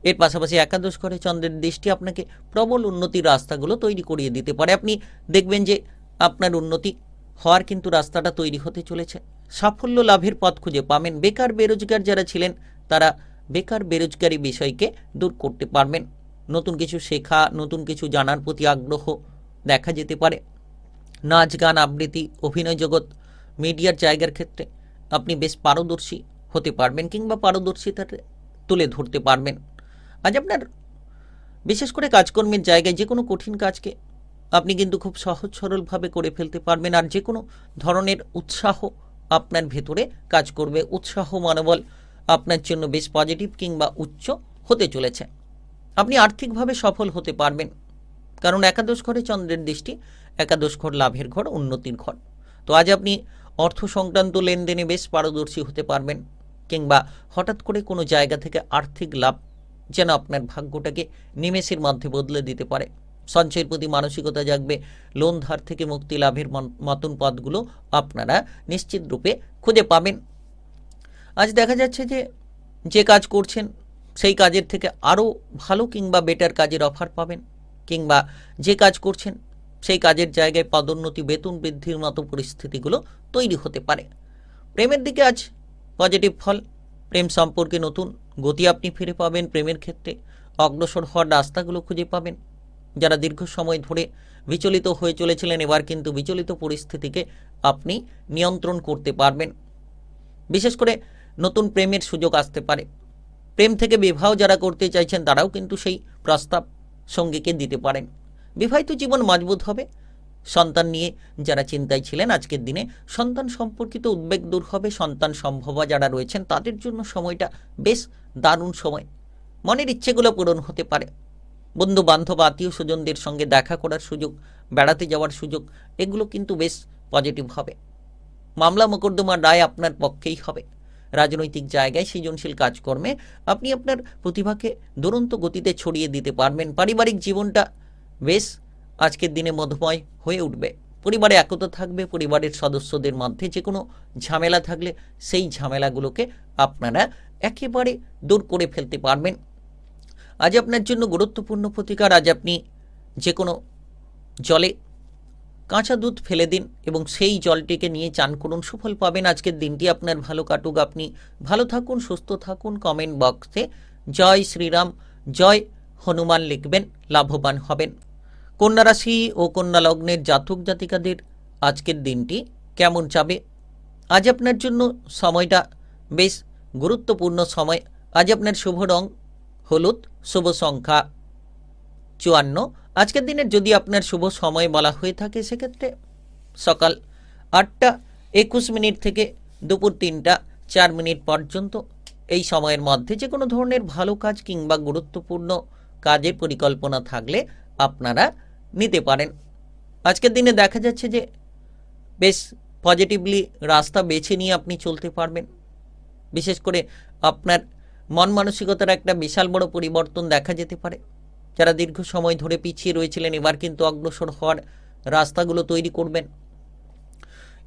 S1: এর পাশাপাশি একাদশ ঘরে চন্দ্রের দৃষ্টি আপনাকে প্রবল উন্নতির রাস্তাগুলো তৈরি করিয়ে দিতে পারে। আপনি দেখবেন যে আপনার উন্নতি হওয়ার কিন্তু রাস্তাটা তৈরি হতে চলেছে। সাফল্য লাভের পথ খুঁজে পাবেন। বেকার বেরোজগার যারা ছিলেন, তারা বেকার বেরোজগারি বিষয়কে দূর করতে পারবেন। নতুন কিছু শেখা, নতুন কিছু জানার প্রতি আগ্রহ দেখা যেতে পারে। নাচ, গান, আবৃত্তি, অভিনয় জগৎ, মিডিয়ার জায়গার ক্ষেত্রে আপনি বেশ পারদর্শী হতে পারবেন কিংবা পারদর্শিতাটা তুলে ধরতে পারবেন। আজ আপনার বিশেষ করে কাজকর্মের জায়গায় যে কোনো কঠিন কাজকে আপনি কিন্তু খুব সহজ সরলভাবে করে ফেলতে পারবেন। আর যে কোনো ধরনের উৎসাহ আপনার ভেতরে কাজ করবে। উৎসাহ মনোবল আপনার জন্য বেশ পজিটিভ কিংবা উচ্চ হতে চলেছে। আপনি আর্থিকভাবে সফল হতে পারবেন, কারণ একাদশ ঘরে চন্দ্রের দৃষ্টি। একাদশ ঘর লাভের ঘর, উন্নতির ঘর। তো আজ আপনি অর্থ সংক্রান্ত লেনদেনে বেশ পারদর্শী হতে পারবেন, কিংবা হঠাৎ করে কোনো জায়গা থেকে আর্থিক লাভ যেন আপনার ভাগ্যটাকে নিমেষের মধ্যে বদলে দিতে পারে। সঞ্চয়ের প্রতি মানসিকতা জাগবে। লোন ধার থেকে মুক্তি লাভের মতন পথগুলো আপনারা নিশ্চিত রূপে খুঁজে পাবেন। আজ দেখা যাচ্ছে যে যে কাজ করছেন সেই কাজের থেকে আরও ভালো কিংবা বেটার কাজের অফার পাবেন, কিংবা যে কাজ করছেন সেই কাজের জায়গায় পদোন্নতি, বেতন বৃদ্ধির মতো পরিস্থিতিগুলো তৈরি হতে পারে। প্রেমের দিকে আজ পজিটিভ ফল। প্রেম সম্পর্কে নতুন গতি আপনি ফিরে পাবেন। প্রেমের ক্ষেত্রে অগ্রসর হওয়ার রাস্তাগুলো খুঁজে পাবেন। যারা দীর্ঘ সময় ধরে বিচলিত হয়ে চলেছিলেন, এবার কিন্তু বিচলিত পরিস্থিতিকে আপনি নিয়ন্ত্রণ করতে পারবেন। বিশেষ করে নতুন প্রেমের সুযোগ আসতে পারে। প্রেম থেকে বিবাহ যারা করতে চাইছেন, তারাও কিন্তু সেই প্রস্তাব সঙ্গীকে দিতে পারেন। বিবাহিত জীবন মজবুত হবে। সন্তান নিয়ে যারা চিন্তায় ছিলেন, আজকের দিনে সন্তান সম্পর্কিত উদ্বেগ দূর হবে। সন্তান সম্ভবা যারা রয়েছেন, তাদের জন্য সময়টা বেশ দারুণ সময়। মনের ইচ্ছেগুলো পূরণ হতে পারে। বন্ধু বান্ধব, আত্মীয় স্বজনদের সঙ্গে দেখা করার সুযোগ, বেড়াতে যাওয়ার সুযোগ, এগুলো কিন্তু বেশ পজিটিভ হবে। মামলা মোকদ্দমার রায় আপনার পক্ষেই হবে। রাজনৈতিক জায়গায় সৃজনশীল কাজকর্মে আপনি আপনার প্রতিভাকে দুরন্ত গতিতে ছড়িয়ে দিতে পারবেন। পারিবারিক জীবনটা বেশ আজকের দিনে মধুময় হয়ে উঠবে। পরিবারে একতা থাকবে। পরিবারের সদস্যদের মধ্যে যে কোনো ঝামেলা থাকলে সেই ঝামেলাগুলোকে আপনারা একেবারে দূর করে ফেলতে পারবেন। আজ আপনার জন্য গুরুত্বপূর্ণ প্রতিকার। আজ আপনি যে কোনো জলে কাঁচা দুধ ফেলে দিন এবং সেই জলটিকে নিয়ে চান করুন। সুফল পাবেন। আজকের দিনটি আপনার ভালো কাটুক, আপনি ভালো থাকুন, সুস্থ থাকুন। কমেন্ট বক্সে জয় শ্রীরাম, জয় হনুমান লিখবেন, লাভবান হবেন। কন্যা রাশি ও কন্যা লগ্নের জাতক জাতিকাদের আজকের দিনটি কেমন যাবে? আজ আপনার জন্য সময়টা বেশ গুরুত্বপূর্ণ সময়। আজ আপনার শুভ রং হলুদ, শুভ সংখ্যা 54। আজকের দিনের যদি আপনার শুভ সময় বলা হয়ে থাকে সেক্ষেত্রে সকাল 8টা 21 মিনিট থেকে দুপুর 3টা 4 মিনিট পর্যন্ত। এই সময়ের মধ্যে যে কোনো ধরনের ভালো কাজ কিংবা গুরুত্বপূর্ণ কাজের পরিকল্পনা থাকলে আপনারা নিতে পারেন। আজকের দিনে দেখা যাচ্ছে যে বেশ পজিটিভলি রাস্তা বেছে নিয়ে আপনি চলতে পারবেন। বিশেষ করে আপনার মন মানসিকতার একটা বিশাল বড় পরিবর্তন দেখা যেতে পারে। যারা দীর্ঘ সময় ধরে পিছিয়ে রয়েছিলেন এবার কিন্তু অগ্রসর হওয়ার রাস্তাগুলো তৈরি করবেন।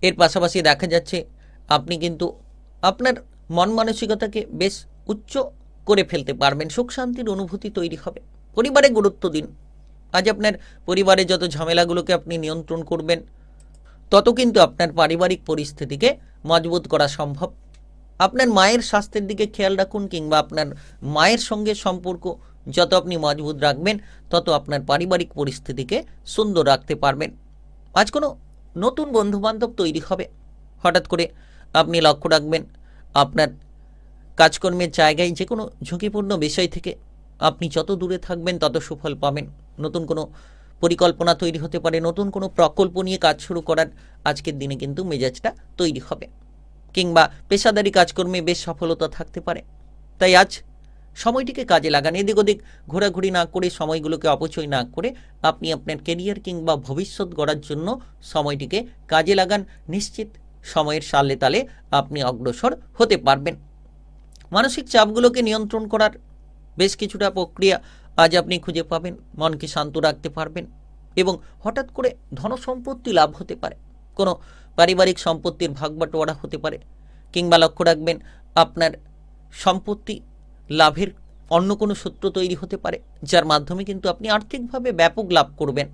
S1: এর পাশাপাশি দেখা যাচ্ছে আপনি কিন্তু আপনার মন মানসিকতাকে বেশ উচ্চ করে ফেলতে পারবেন। সুখ শান্তির অনুভূতি তৈরি হবে। পরিবারে গুরুত্ব দিন। আজ আপনার পরিবারে যত ঝামেলাগুলোকে আপনি নিয়ন্ত্রণ করবেন তত কিন্তু আপনার পারিবারিক পরিস্থিতিকে মজবুত করা সম্ভব। আপনার মায়ের স্বাস্থ্যের দিকে খেয়াল রাখুন কিংবা আপনার মায়ের সঙ্গে সম্পর্ক যত আপনি মজবুত রাখবেন তত আপনার পারিবারিক পরিস্থিতিকে সুন্দর রাখতে পারবেন। আজ কোনো নতুন বন্ধুবান্ধব তৈরি হবে। হঠাৎ করে আপনি লক্ষ্য রাখবেন আপনার কাজকর্মের জায়গায় যে কোনো ঝুঁকিপূর্ণ বিষয় থেকে আপনি যত দূরে থাকবেন তত সুফল পাবেন। নতুন কোনো পরিকল্পনা তৈরি হতে পারে, নতুন কোনো প্রকল্প নিয়ে কাজ শুরু করার আজকের দিনে কিন্তু মেজাজটা তৈরি হবে, কিংবা পেশাদারি কাজকর্মে বেশ সফলতা থাকতে পারে। তাই আজ সময়টিকে কাজে লাগান। এদিক ওদিক ঘোরাঘুরি না করে, সময়গুলোকে অপচয় না করে আপনি আপনার কেরিয়ার কিংবা ভবিষ্যৎ গড়ার জন্য সময়টিকে কাজে লাগান। নিশ্চিত সময়ের সালে তালে আপনি অগ্রসর হতে পারবেন। মানসিক চাপগুলোকে নিয়ন্ত্রণ করার বেশ কিছুটা প্রক্রিয়া আজ আপনি খুঁজে পাবেন। মনকে শান্ত রাখতে পারবেন এবং হঠাৎ করে ধনসম্পত্তি লাভ হতে পারে। কোনো পারিবারিক সম্পত্তির ভাগবাটোয়ারা হতে পারে, কিংবা লক্ষ্য রাখবেন আপনার সম্পত্তি লাভের অন্য কোনো সূত্র তৈরি হতে পারে, যার মাধ্যমে কিন্তু আপনি আর্থিকভাবে ব্যাপক লাভ করবেন।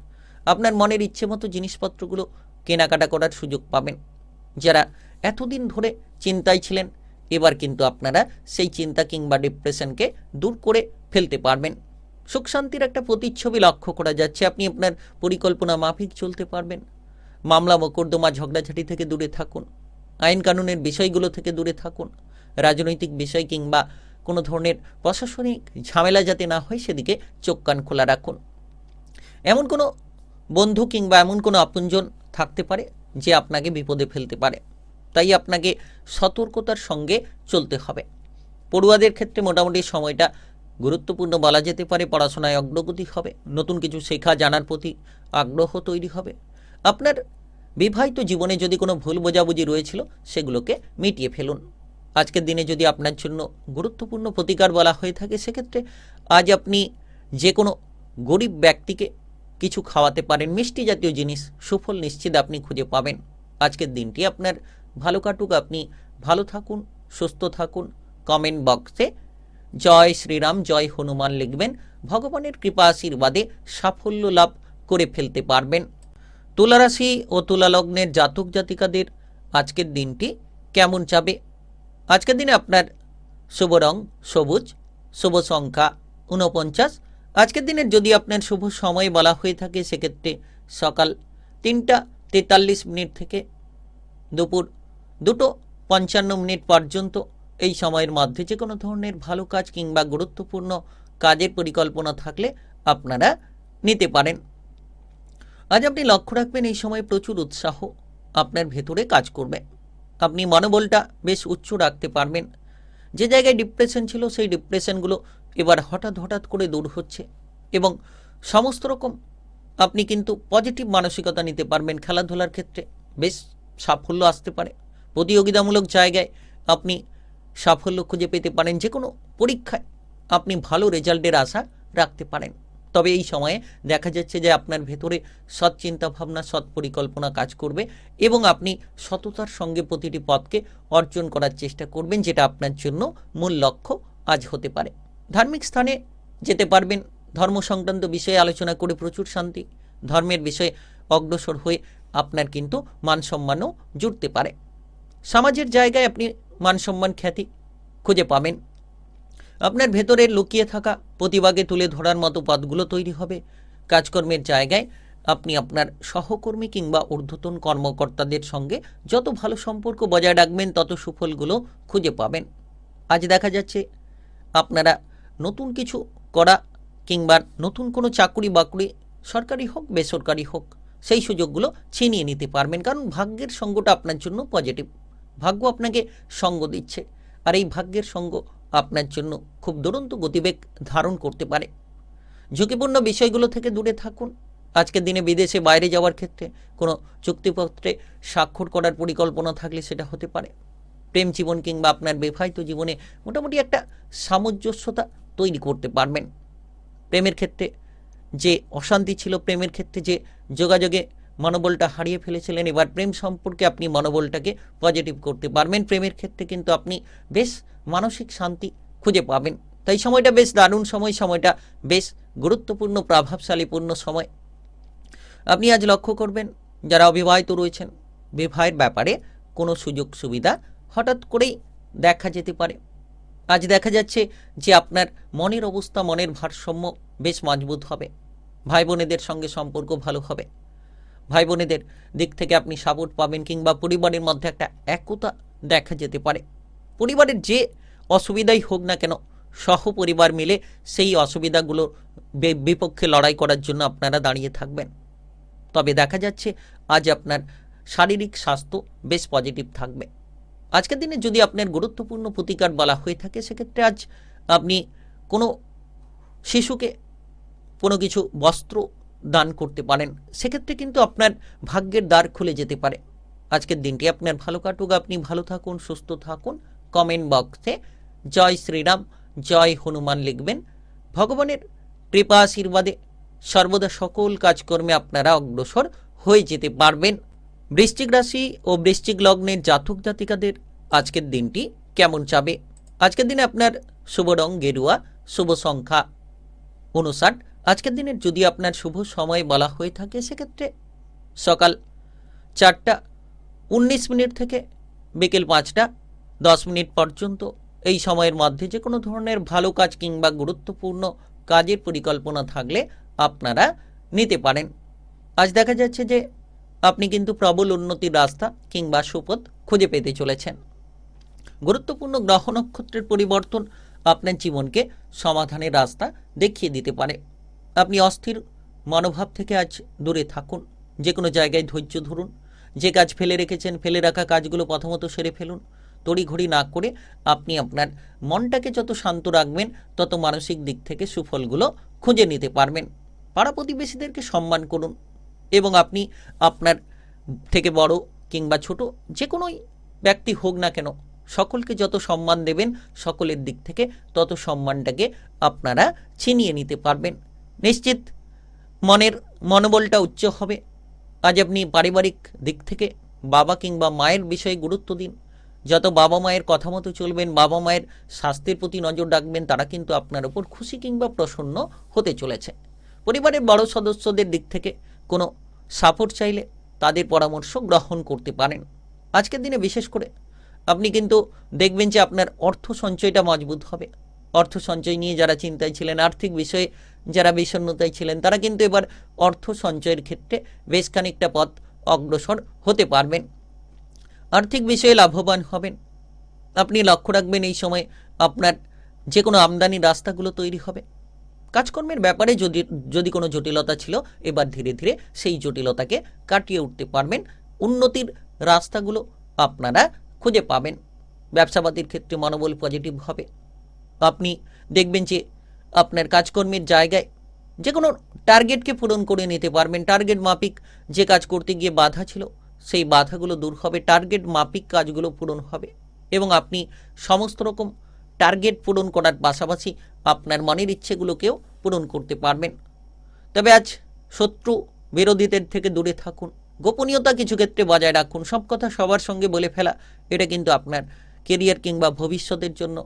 S1: আপনার মনের ইচ্ছে মতো জিনিসপত্রগুলো কেনাকাটা করার সুযোগ পাবেন। যারা এতদিন ধরে চিন্তায় ছিলেন এবার কিন্তু আপনারা সেই চিন্তা কিংবা ডিপ্রেশনকে দূর করে ফেলতে পারবেন। সুখ শান্তির একটা প্রতিচ্ছবি লক্ষ্য করা যাচ্ছে। আপনি আপনার পরিকল্পনা মাফিক চলতে পারবেন। মামলা মোকদ্দমা ঝগড়াঝাটি থেকে দূরে থাকুন। আইন কানুনের বিষয়গুলো থেকে দূরে থাকুন। রাজনৈতিক বিষয় কিংবা কোনো ধরনের প্রশাসনিক ঝামেলা যাতে না হয় সেদিকে চোখ কান খোলা রাখুন। এমন কোনো বন্ধু কিংবা এমন কোনো আপনজন থাকতে পারে যে আপনাকে বিপদে ফেলতে পারে, তাই আপনাকে সতর্কতার সঙ্গে চলতে হবে। পড়ুয়াদের ক্ষেত্রে মোটামুটি সময়টা গুরুত্বপূর্ণ বলা যেতে পারে। পড়াশোনায় অগ্রগতি হবে, নতুন কিছু শেখা জানার প্রতি আগ্রহ তৈরি হবে। আপনার বিবাহিত জীবনে যদি কোনো ভুল বোঝাবুঝি রয়েছিল সেগুলোকে মিটিয়ে ফেলুন। আজকের দিনে যদি আপনার জন্য গুরুত্বপূর্ণ প্রতিকার বলা হয়ে থাকে সেক্ষেত্রে আজ আপনি যে কোনো গরিব ব্যক্তিকে কিছু খাওয়াতে পারেন। মিষ্টি জাতীয় জিনিস সুফল নিশ্চিত আপনি খুঁজে পাবেন। আজকের দিনটি আপনার ভালো কাটুক। আপনি ভালো থাকুন, সুস্থ থাকুন। কমেন্ট বক্সে জয় শ্রীরাম, জয় হনুমান লিখবেন। ভগবানের কৃপা আশীর্বাদে সাফল্য লাভ করে ফেলতে পারবেন। তুলা রাশি ও তুলা লগ্নের জাতক জাতিকাদের আজকের দিনটি কেমন যাবে? আজকের দিনে আপনার শুভ রং সবুজ, শুভ সংখ্যা 49। আজকের দিনের যদি আপনার শুভ সময় বলা হয়ে থাকে সেক্ষেত্রে সকাল 3টা 43 মিনিট থেকে দুপুর 2টো 55 মিনিট পর্যন্ত। এই সময়ের মধ্যে যে কোনো ধরনের ভালো কাজ কিংবা গুরুত্বপূর্ণ কাজের পরিকল্পনা থাকলে আপনারা নিতে পারেন। আজ আপনি লক্ষ্য রাখবেন এই সময় প্রচুর উৎসাহ আপনার ভেতরে কাজ করবে। আপনি মনোবলটা বেশ উচ্চ রাখতে পারবেন। যে জায়গায় ডিপ্রেশন ছিল সেই ডিপ্রেশনগুলো এবার হঠাৎ করে দূর হচ্ছে এবং সমস্ত রকম আপনি কিন্তু পজিটিভ মানসিকতা নিতে পারবেন। খেলাধুলার ক্ষেত্রে বেশ সাফল্য আসতে পারে। প্রতিযোগিতামূলক জায়গায় আপনি সাফল্য খুঁজে পেতে পারেন। যে কোনো পরীক্ষায় আপনি ভালো রেজাল্টের আশা রাখতে পারেন। তবে এই সময়ে দেখা যাচ্ছে যে আপনার ভেতরে সৎ চিন্তা ভাবনা, সৎ পরিকল্পনা কাজ করবে এবং আপনি সততার সঙ্গে প্রতিটি পথকে অর্জন করার চেষ্টা করবেন, যেটা আপনার জন্য মূল লক্ষ্য আজ হতে পারে। ধার্মিক স্থানে যেতে পারবেন। ধর্ম সংক্রান্ত বিষয়ে আলোচনা করে প্রচুর শান্তি। ধর্মের বিষয়ে অগ্রসর হয়ে আপনার কিন্তু মান সম্মানও জুড়তে পারে। সমাজের জায়গায় আপনি মান সম্মান খ্যাতি খুঁজে পাবেন। আপনার ভেতরে লুকিয়ে থাকা প্রতিভাকে তুলে ধরার মতো পথগুলো তৈরি হবে। কাজকর্মের জায়গায় আপনি আপনার সহকর্মী কিংবা ঊর্ধ্বতন কর্মকর্তাদের সঙ্গে যত ভালো সম্পর্ক বজায় রাখবেন তত সুফলগুলো খুঁজে পাবেন। আজ দেখা যাচ্ছে আপনারা নতুন কিছু করা কিংবা নতুন কোনো চাকুরি বাকরি, সরকারি হোক বেসরকারি হোক, সেই সুযোগগুলো ছিনিয়ে নিতে পারবেন, কারণ ভাগ্যের সঙ্গটা আপনার জন্য পজিটিভ। ভাগ্য আপনাকে সঙ্গ দিচ্ছে, আর এই ভাগ্যের সঙ্গ আপনার জন্য খুব দুরন্ত গতিবেগ ধারণ করতে পারে। ঝুঁকিপূর্ণ বিষয়গুলো থেকে দূরে থাকুন। আজকের দিনে বিদেশে বাইরে যাওয়ার ক্ষেত্রে কোনো চুক্তিপত্রে স্বাক্ষর করার পরিকল্পনা থাকলে সেটা হতে পারে। প্রেম জীবন কিংবা আপনার বিবাহিত জীবনে মোটামুটি একটা সামঞ্জস্যতা তৈরি করতে পারবেন। প্রেমের ক্ষেত্রে যে অশান্তি ছিল, প্রেমের ক্ষেত্রে যে যোগাযোগে মনোবলটা হারিয়ে ফেলেছিলেন, এবার প্রেম সম্পর্কে আপনি মনোবলটাকে পজিটিভ করতে পারবেন। প্রেমের ক্ষেত্রে কিন্তু আপনি বেশ মানসিক শান্তি খুঁজে পাবেন। তাই সময়টা বেশ দারুণ সময়, সময়টা বেশ গুরুত্বপূর্ণ প্রভাবশালীপূর্ণ সময়। আপনি আজ লক্ষ্য করবেন যারা অবিবাহিত রয়েছেন, বিবাহের ব্যাপারে কোনো সুযোগ সুবিধা হঠাৎ করেই দেখা যেতে পারে। আজ দেখা যাচ্ছে যে আপনার মনের অবস্থা, মনের ভারসাম্য বেশ মজবুত হবে। ভাই বোনেদের সঙ্গে সম্পর্ক ভালো হবে। ভাই বোনেদের দিক থেকে আপনি সাপোর্ট পাবেন, কিংবা পরিবারের মধ্যে একটা একতা দেখা যেতে পারে। পরিবারের যে অসুবিধাই হোক না কেন, সহপরিবার মিলে সেই অসুবিধাগুলোর বিপক্ষে লড়াই করার জন্য আপনারা দাঁড়িয়ে থাকবেন। তবে দেখা যাচ্ছে আজ আপনার শারীরিক স্বাস্থ্য বেশ পজিটিভ থাকবে। আজকের দিনে যদি আপনার গুরুত্বপূর্ণ প্রতিকার বলা হয়ে থাকে, সেক্ষেত্রে আজ আপনি কোনো শিশুকে কোনো কিছু বস্ত্র দান করতে পারেন। সেক্ষেত্রে কিন্তু আপনার ভাগ্যের দ্বার খুলে যেতে পারে। আজকের দিনটি আপনার ভালো কাটুক, আপনি ভালো থাকুন, সুস্থ থাকুন। কমেন্ট বক্সে জয় শ্রীরাম, জয় হনুমান লিখবেন। ভগবানের কৃপা আশীর্বাদে সর্বদা সকল কাজকর্মে আপনারা অগ্রসর হয়ে যেতে পারবেন। বৃশ্চিক রাশি ও বৃশ্চিক লগ্নের জাতক জাতিকাদের আজকের দিনটি কেমন যাবে? আজকের দিনে আপনার শুভ রং গেরুয়া, শুভ সংখ্যা 59। আজকের দিনের যদি আপনার শুভ সময় বলা হয়ে থাকে, সেক্ষেত্রে সকাল 4:19 থেকে বিকেল 5:10 পর্যন্ত এই সময়ের মধ্যে যে কোনো ধরনের ভালো কাজ কিংবা গুরুত্বপূর্ণ কাজের পরিকল্পনা থাকলে আপনারা নিতে পারেন। আজ দেখা যাচ্ছে যে আপনি কিন্তু প্রবল উন্নতির রাস্তা কিংবা সুপথ খুঁজে পেতে চলেছেন। গুরুত্বপূর্ণ গ্রহ নক্ষত্রের পরিবর্তন আপনার জীবনকে সমাধানের রাস্তা দেখিয়ে দিতে পারে। আপনি অস্থির মনোভাব থেকে আজ দূরে থাকুন। যে কোনো জায়গায় ধৈর্য ধরুন। যে কাজ ফেলে রেখেছেন, ফেলে রাখা কাজগুলো প্রথমত সেরে ফেলুন। তড়িঘড়ি না করে আপনি আপনার মনটাকে যত শান্ত রাখবেন, তত মানসিক দিক থেকে সুফলগুলো খুঁজে নিতে পারবেন। পাড়া প্রতিবেশীদেরকে সম্মান করুন, এবং আপনি আপনার থেকে বড় কিংবা ছোট যে কোনোই ব্যক্তি হোক না কেন, সকলকে যত সম্মান দেবেন, সকলের দিক থেকে তত সম্মানটাকে আপনারা ছিনিয়ে নিতে পারবেন। নিশ্চিত মনের মনোবলটা উচ্চ হবে। আজ আপনি পারিবারিক দিক থেকে বাবা কিংবা মায়ের বিষয়ে গুরুত্ব দিন। যত বাবা মায়ের কথা মতো চলবেন, বাবা মায়ের স্বাস্থ্যের প্রতি নজর রাখবেন, তারা কিন্তু আপনার উপর খুশি কিংবা প্রসন্ন হতে চলেছে। পরিবারের বড় সদস্যদের দিক থেকে কোনো সাপোর্ট চাইলে তাদের পরামর্শ গ্রহণ করতে পারেন। আজকের দিনে বিশেষ করে আপনি কিন্তু দেখবেন যে আপনার অর্থ সঞ্চয়টা মজবুত হবে। অর্থ সঞ্চয় নিয়ে যারা চিন্তায় ছিলেন, আর্থিক বিষয়ে যারা বিষণ্ণতায় ছিলেন, তারা কিন্তু এবার অর্থ সঞ্চয়ের ক্ষেত্রে বেশ খানিকটা পথ অগ্রসর হতে পারবেন। আর্থিক বিষয়ে লাভবান হবেন। আপনি লক্ষ্য রাখবেন এই সময় আপনার যে কোনো আমদানির রাস্তাগুলো তৈরি হবে। কাজকর্মের ব্যাপারে যদি কোনো জটিলতা ছিল, এবার ধীরে ধীরে সেই জটিলতাকে কাটিয়ে উঠতে পারবেন। উন্নতির রাস্তাগুলো আপনারা খুঁজে পাবেন। ব্যবসাপাতির ক্ষেত্রে মনোবল পজিটিভ হবে। আপনি দেখবেন যে আপনার কাজকর্মের জায়গায় যে কোনো টার্গেটকে পূরণ করে নিতে পারবেন। টার্গেট মাফিক যে কাজ করতে গিয়ে বাধা ছিল, সেই বাধাগুলো দূর হবে। টার্গেট মাফিক কাজগুলো পূরণ হবে, এবং আপনি সমস্ত রকম টার্গেট পূরণ করার পাশাপাশি আপনার মনের ইচ্ছেগুলোকেও পূরণ করতে পারবেন। তবে আজ শত্রু বিরোধীদের থেকে দূরে থাকুন। গোপনীয়তা কিছু ক্ষেত্রে বজায় রাখুন। সব কথা সবার সঙ্গে বলে ফেলা, এটা কিন্তু আপনার কেরিয়ার কিংবা ভবিষ্যতের জন্য,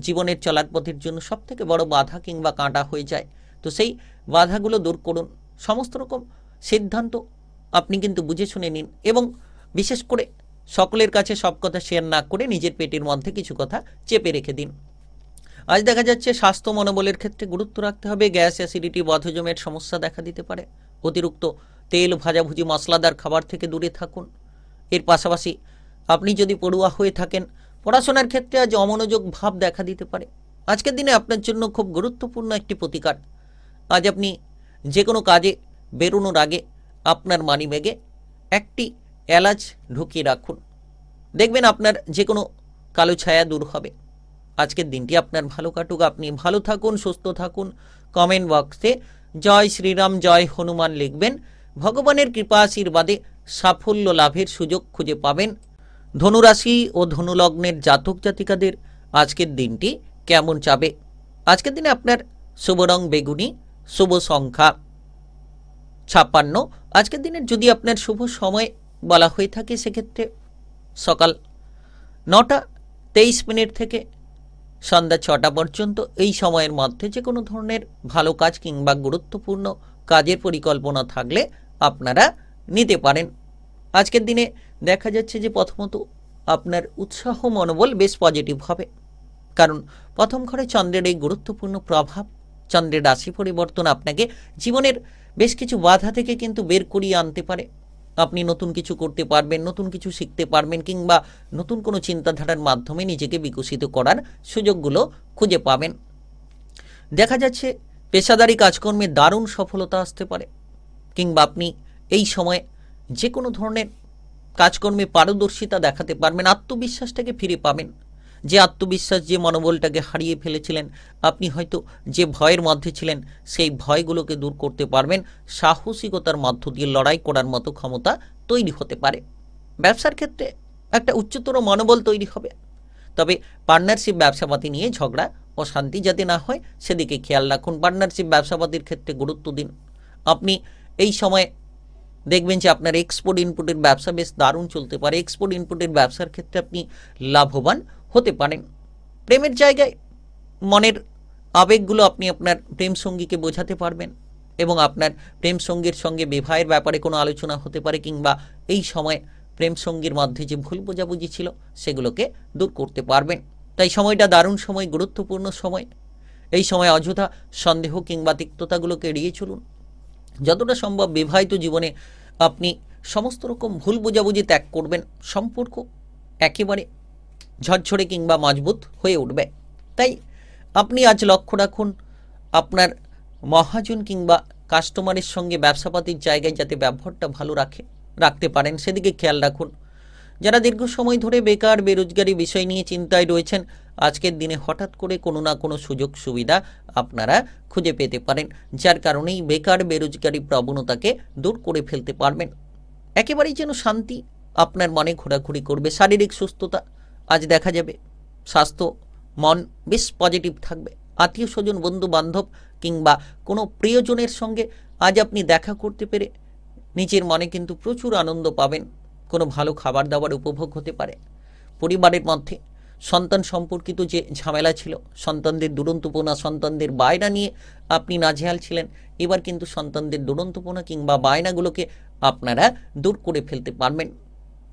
S1: জীবনের চলার পথের জন্য সবথেকে বড় বাধা কিংবা কাঁটা হয়ে যায়। তো সেই বাধাগুলো দূর করুন। সমস্ত রকম সিদ্ধান্ত আপনি কিন্তু বুঝে শুনে নিন, এবং বিশেষ করে সকলের কাছে সব কথা শেয়ার না করে নিজের পেটের মধ্যে কিছু কথা চেপে রেখে দিন। আজ দেখা যাচ্ছে স্বাস্থ্য মনোবলের ক্ষেত্রে গুরুত্ব রাখতে হবে। গ্যাস, অ্যাসিডিটি, বদহজমের সমস্যা দেখা দিতে পারে। অতিরিক্ত তেল, ভাজাভুজি, মশলাদার খাবার থেকে দূরে থাকুন। এর পাশাপাশি আপনি যদি পড়ুয়া হয়ে থাকেন, পড়াশোনার ক্ষেত্রে আজ অমনোযোগ ভাব দেখা দিতে পারে। আজকের দিনে আপনার জন্য খুব গুরুত্বপূর্ণ একটি প্রতিকার। আজ আপনি যে কোনো কাজে বেরোনোর আগে আপনার মানিব্যাগে একটি এলাচ ঢুকিয়ে রাখুন। দেখবেন আপনার যে কোনো কালো ছায়া দূর হবে। আজকের দিনটি আপনার ভালো কাটুক, আপনি ভালো থাকুন, সুস্থ থাকুন। কমেন্ট বক্সে জয় শ্রীরাম, জয় হনুমান লিখবেন। ভগবানের কৃপা আশীর্বাদে সাফল্য লাভের সুযোগ খুঁজে পাবেন। ধনুরাশি ও ধনুলগ্নের জাতক জাতিকাদের আজকের দিনটি কেমন যাবে? আজকের দিনে আপনার শুভ রং বেগুনি, শুভ সংখ্যা 56। আজকের দিনের যদি আপনার শুভ সময় বলা হয়ে থাকে সেক্ষেত্রে সকাল 9টা 23 থেকে সন্ধ্যা 6টা পর্যন্ত এই সময়ের মধ্যে যে কোনো ধরনের ভালো কাজ কিংবা গুরুত্বপূর্ণ কাজের পরিকল্পনা থাকলে আপনারা নিতে পারেন। আজকের দিনে দেখা যাচ্ছে যে প্রথমত আপনার উৎসাহ মনোবল বেশ পজিটিভ হবে, কারণ প্রথম ঘরে চন্দ্রের এই গুরুত্বপূর্ণ প্রভাব, চন্দ্রের রাশি পরিবর্তন আপনাকে জীবনের বেশ কিছু বাধা থেকে কিন্তু বের করিয়ে আনতে পারে। আপনি নতুন কিছু করতে পারবেন, নতুন কিছু শিখতে পারবেন, কিংবা নতুন কোনো চিন্তাধারার মাধ্যমে নিজেকে বিকশিত করার সুযোগগুলো খুঁজে পাবেন। দেখা যাচ্ছে পেশাদারি কাজকর্মে দারুণ সফলতা আসতে পারে, কিংবা আপনি এই সময় যে কোনো ধরনের কাজকর্মে পারদর্শিতা দেখাতে পারবেন, আত্মবিশ্বাসটাকে ফিরে পাবেন। যে আত্মবিশ্বাস, যে মনোবলটাকে হারিয়ে ফেলেছিলেন, আপনি হয়তো যে ভয়ের মধ্যে ছিলেন সেই ভয়গুলোকে দূর করতে পারবেন। সাহসিকতার মধ্য দিয়ে লড়াই করার মতো ক্ষমতা তৈরি হতে পারে। ব্যবসার ক্ষেত্রে একটা উচ্চতর মনোবল তৈরি হবে, তবে পার্টনারশিপ ব্যবসাপাতি নিয়ে ঝগড়া অশান্তি যাতে না হয় সেদিকে খেয়াল রাখুন। পার্টনারশিপ ব্যবসাপাতির ক্ষেত্রে গুরুত্ব দিন। আপনি এই সময় দেখবেন যে আপনার এক্সপোর্ট ইনপুটের ব্যবসা বেশ দারুণ চলতে পারে। এক্সপোর্ট ইনপুটের ব্যবসার ক্ষেত্রে আপনি লাভবান হতে পারেন। প্রেমের জায়গায় মনের আবেগগুলো আপনি আপনার প্রেম সঙ্গীকে বোঝাতে পারবেন, এবং আপনার প্রেম সঙ্গীর সঙ্গে বিবাহের ব্যাপারে কোনো আলোচনা হতে পারে, কিংবা এই সময় প্রেম সঙ্গীর মধ্যে যে ভুল বোঝাবুঝি ছিল সেগুলোকে দূর করতে পারবেন। তাই সময়টা দারুণ সময়, গুরুত্বপূর্ণ সময়। এই সময় অযথা সন্দেহ কিংবা তিক্ততাগুলোকে এড়িয়ে চলুন। যতটা সম্ভব বিবাহিত জীবনে আপনি সমস্ত রকম ভুল বোঝাবুঝি ত্যাগ করবেন। সম্পর্ক একেবারে ঝরঝরে কিংবা মজবুত হয়ে উঠবে। তাই আপনি আজ লক্ষ্য রাখুন আপনার মহাজন কিংবা কাস্টমারের সঙ্গে ব্যবসাপাতির জায়গায় যাতে ব্যবহারটা ভালো রাখতে পারেন সেদিকে খেয়াল রাখুন। যারা দীর্ঘ সময় ধরে বেকার বেরোজগারি বিষয় নিয়ে চিন্তায় রয়েছেন, আজকের দিনে হঠাৎ করে কোনো না কোনো সুযোগ সুবিধা আপনারা খুঁজে পেতে পারেন, যার কারণেই বেকার বেরোজগারি প্রবণতাকে দূর করে ফেলতে পারবেন। একেবারেই যেন শান্তি আপনার মনে ঘোরাঘুরি করবে। শারীরিক সুস্থতা আজ দেখা যাবে, স্বাস্থ্য মন বেশ পজিটিভ থাকবে। আত্মীয় স্বজন, বন্ধু বান্ধব কিংবা কোনো প্রিয়জনের সঙ্গে আজ আপনি দেখা করতে পেরে নিজের মনে কিন্তু প্রচুর আনন্দ পাবেন। কোনো ভালো খাবার দাবার উপভোগ হতে পারে। পরিবারের মধ্যে সন্তান সম্পর্কিত যে ঝামেলা ছিল, সন্তানদের দুরন্তপনা, সন্তানদের বায়না নিয়ে আপনি নাজেহাল ছিলেন, এবার কিন্তু সন্তানদের দুরন্তপনা কিংবা বায়নাগুলোকে আপনারা দূর করে ফেলতে পারবেন।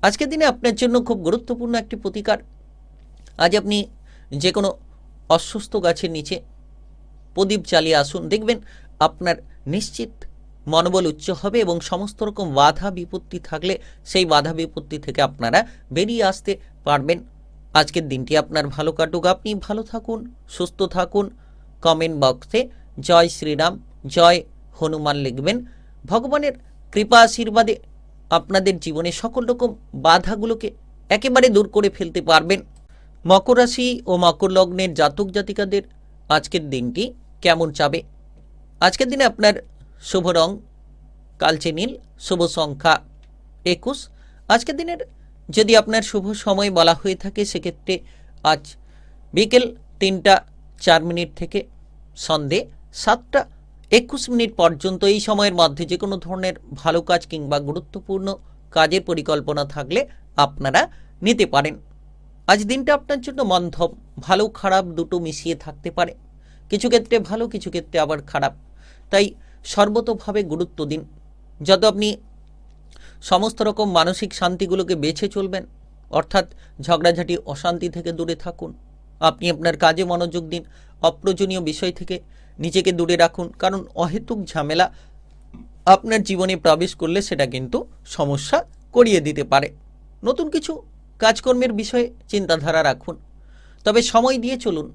S1: আজকের দিনে আপনার জন্য খুব গুরুত্বপূর্ণ একটি প্রতিকার। আজ আপনি যে কোনো অশ্বস্থ গাছের নিচে প্রদীপ জ্বালিয়ে আসুন। দেখবেন আপনার নিশ্চিত মনোবল উচ্চ হবে, এবং সমস্ত রকম বাধা বিপত্তি থাকলে সেই বাধা বিপত্তি থেকে আপনারা বেরিয়ে আসতে পারবেন। আজকের দিনটি আপনার ভালো কাটুক, আপনি ভালো থাকুন, সুস্থ থাকুন। কমেন্ট বক্সে জয় শ্রীরাম, জয় হনুমান লিখবেন। ভগবানের কৃপা আশীর্বাদে আপনাদের জীবনে সকল রকম বাধাগুলোকে একেবারে দূর করে ফেলতে পারবেন। মকর রাশি ও মকর লগ্নের জাতক জাতিকাদের আজকের দিনটি কেমন যাবে? আজকের দিনে আপনার শুভ রং কালচে নীল, শুভ সংখ্যা 21। আজকের দিনের যদি আপনার শুভ সময় বলা হয়ে থাকে সেক্ষেত্রে আজ বিকেল 3টা 4 থেকে সন্ধে 7টা 21 পর্যন্ত এই সময়ের মধ্যে যে কোনো ধরনের ভালো কাজ কিংবা গুরুত্বপূর্ণ কাজের পরিকল্পনা থাকলে আপনারা নিতে পারেন। আজ দিনটা আপনার জন্য মধ্যম, ভালো খারাপ দুটো মিশিয়ে থাকতে পারে। কিছু ক্ষেত্রে ভালো, কিছু ক্ষেত্রে আবার খারাপ। তাই সর্বতোভাবে গুরুত্ব দিন। যত আপনি সমস্ত রকম মানসিক শান্তিগুলোকে বেছে চলবেন, অর্থাৎ ঝগড়াঝাটি অশান্তি থেকে দূরে থাকুন। আপনি আপনার কাজে মনোযোগ দিন। অপ্রয়োজনীয় বিষয় থেকে নিজেকে দূরে রাখুন, কারণ অহেতুক ঝামেলা আপনার জীবনে প্রবেশ করলে সেটা কিন্তু সমস্যা করিয়ে দিতে পারে। নতুন কিছু কাজকর্মের বিষয়ে চিন্তাধারা রাখুন, তবে সময় দিয়ে চলুন।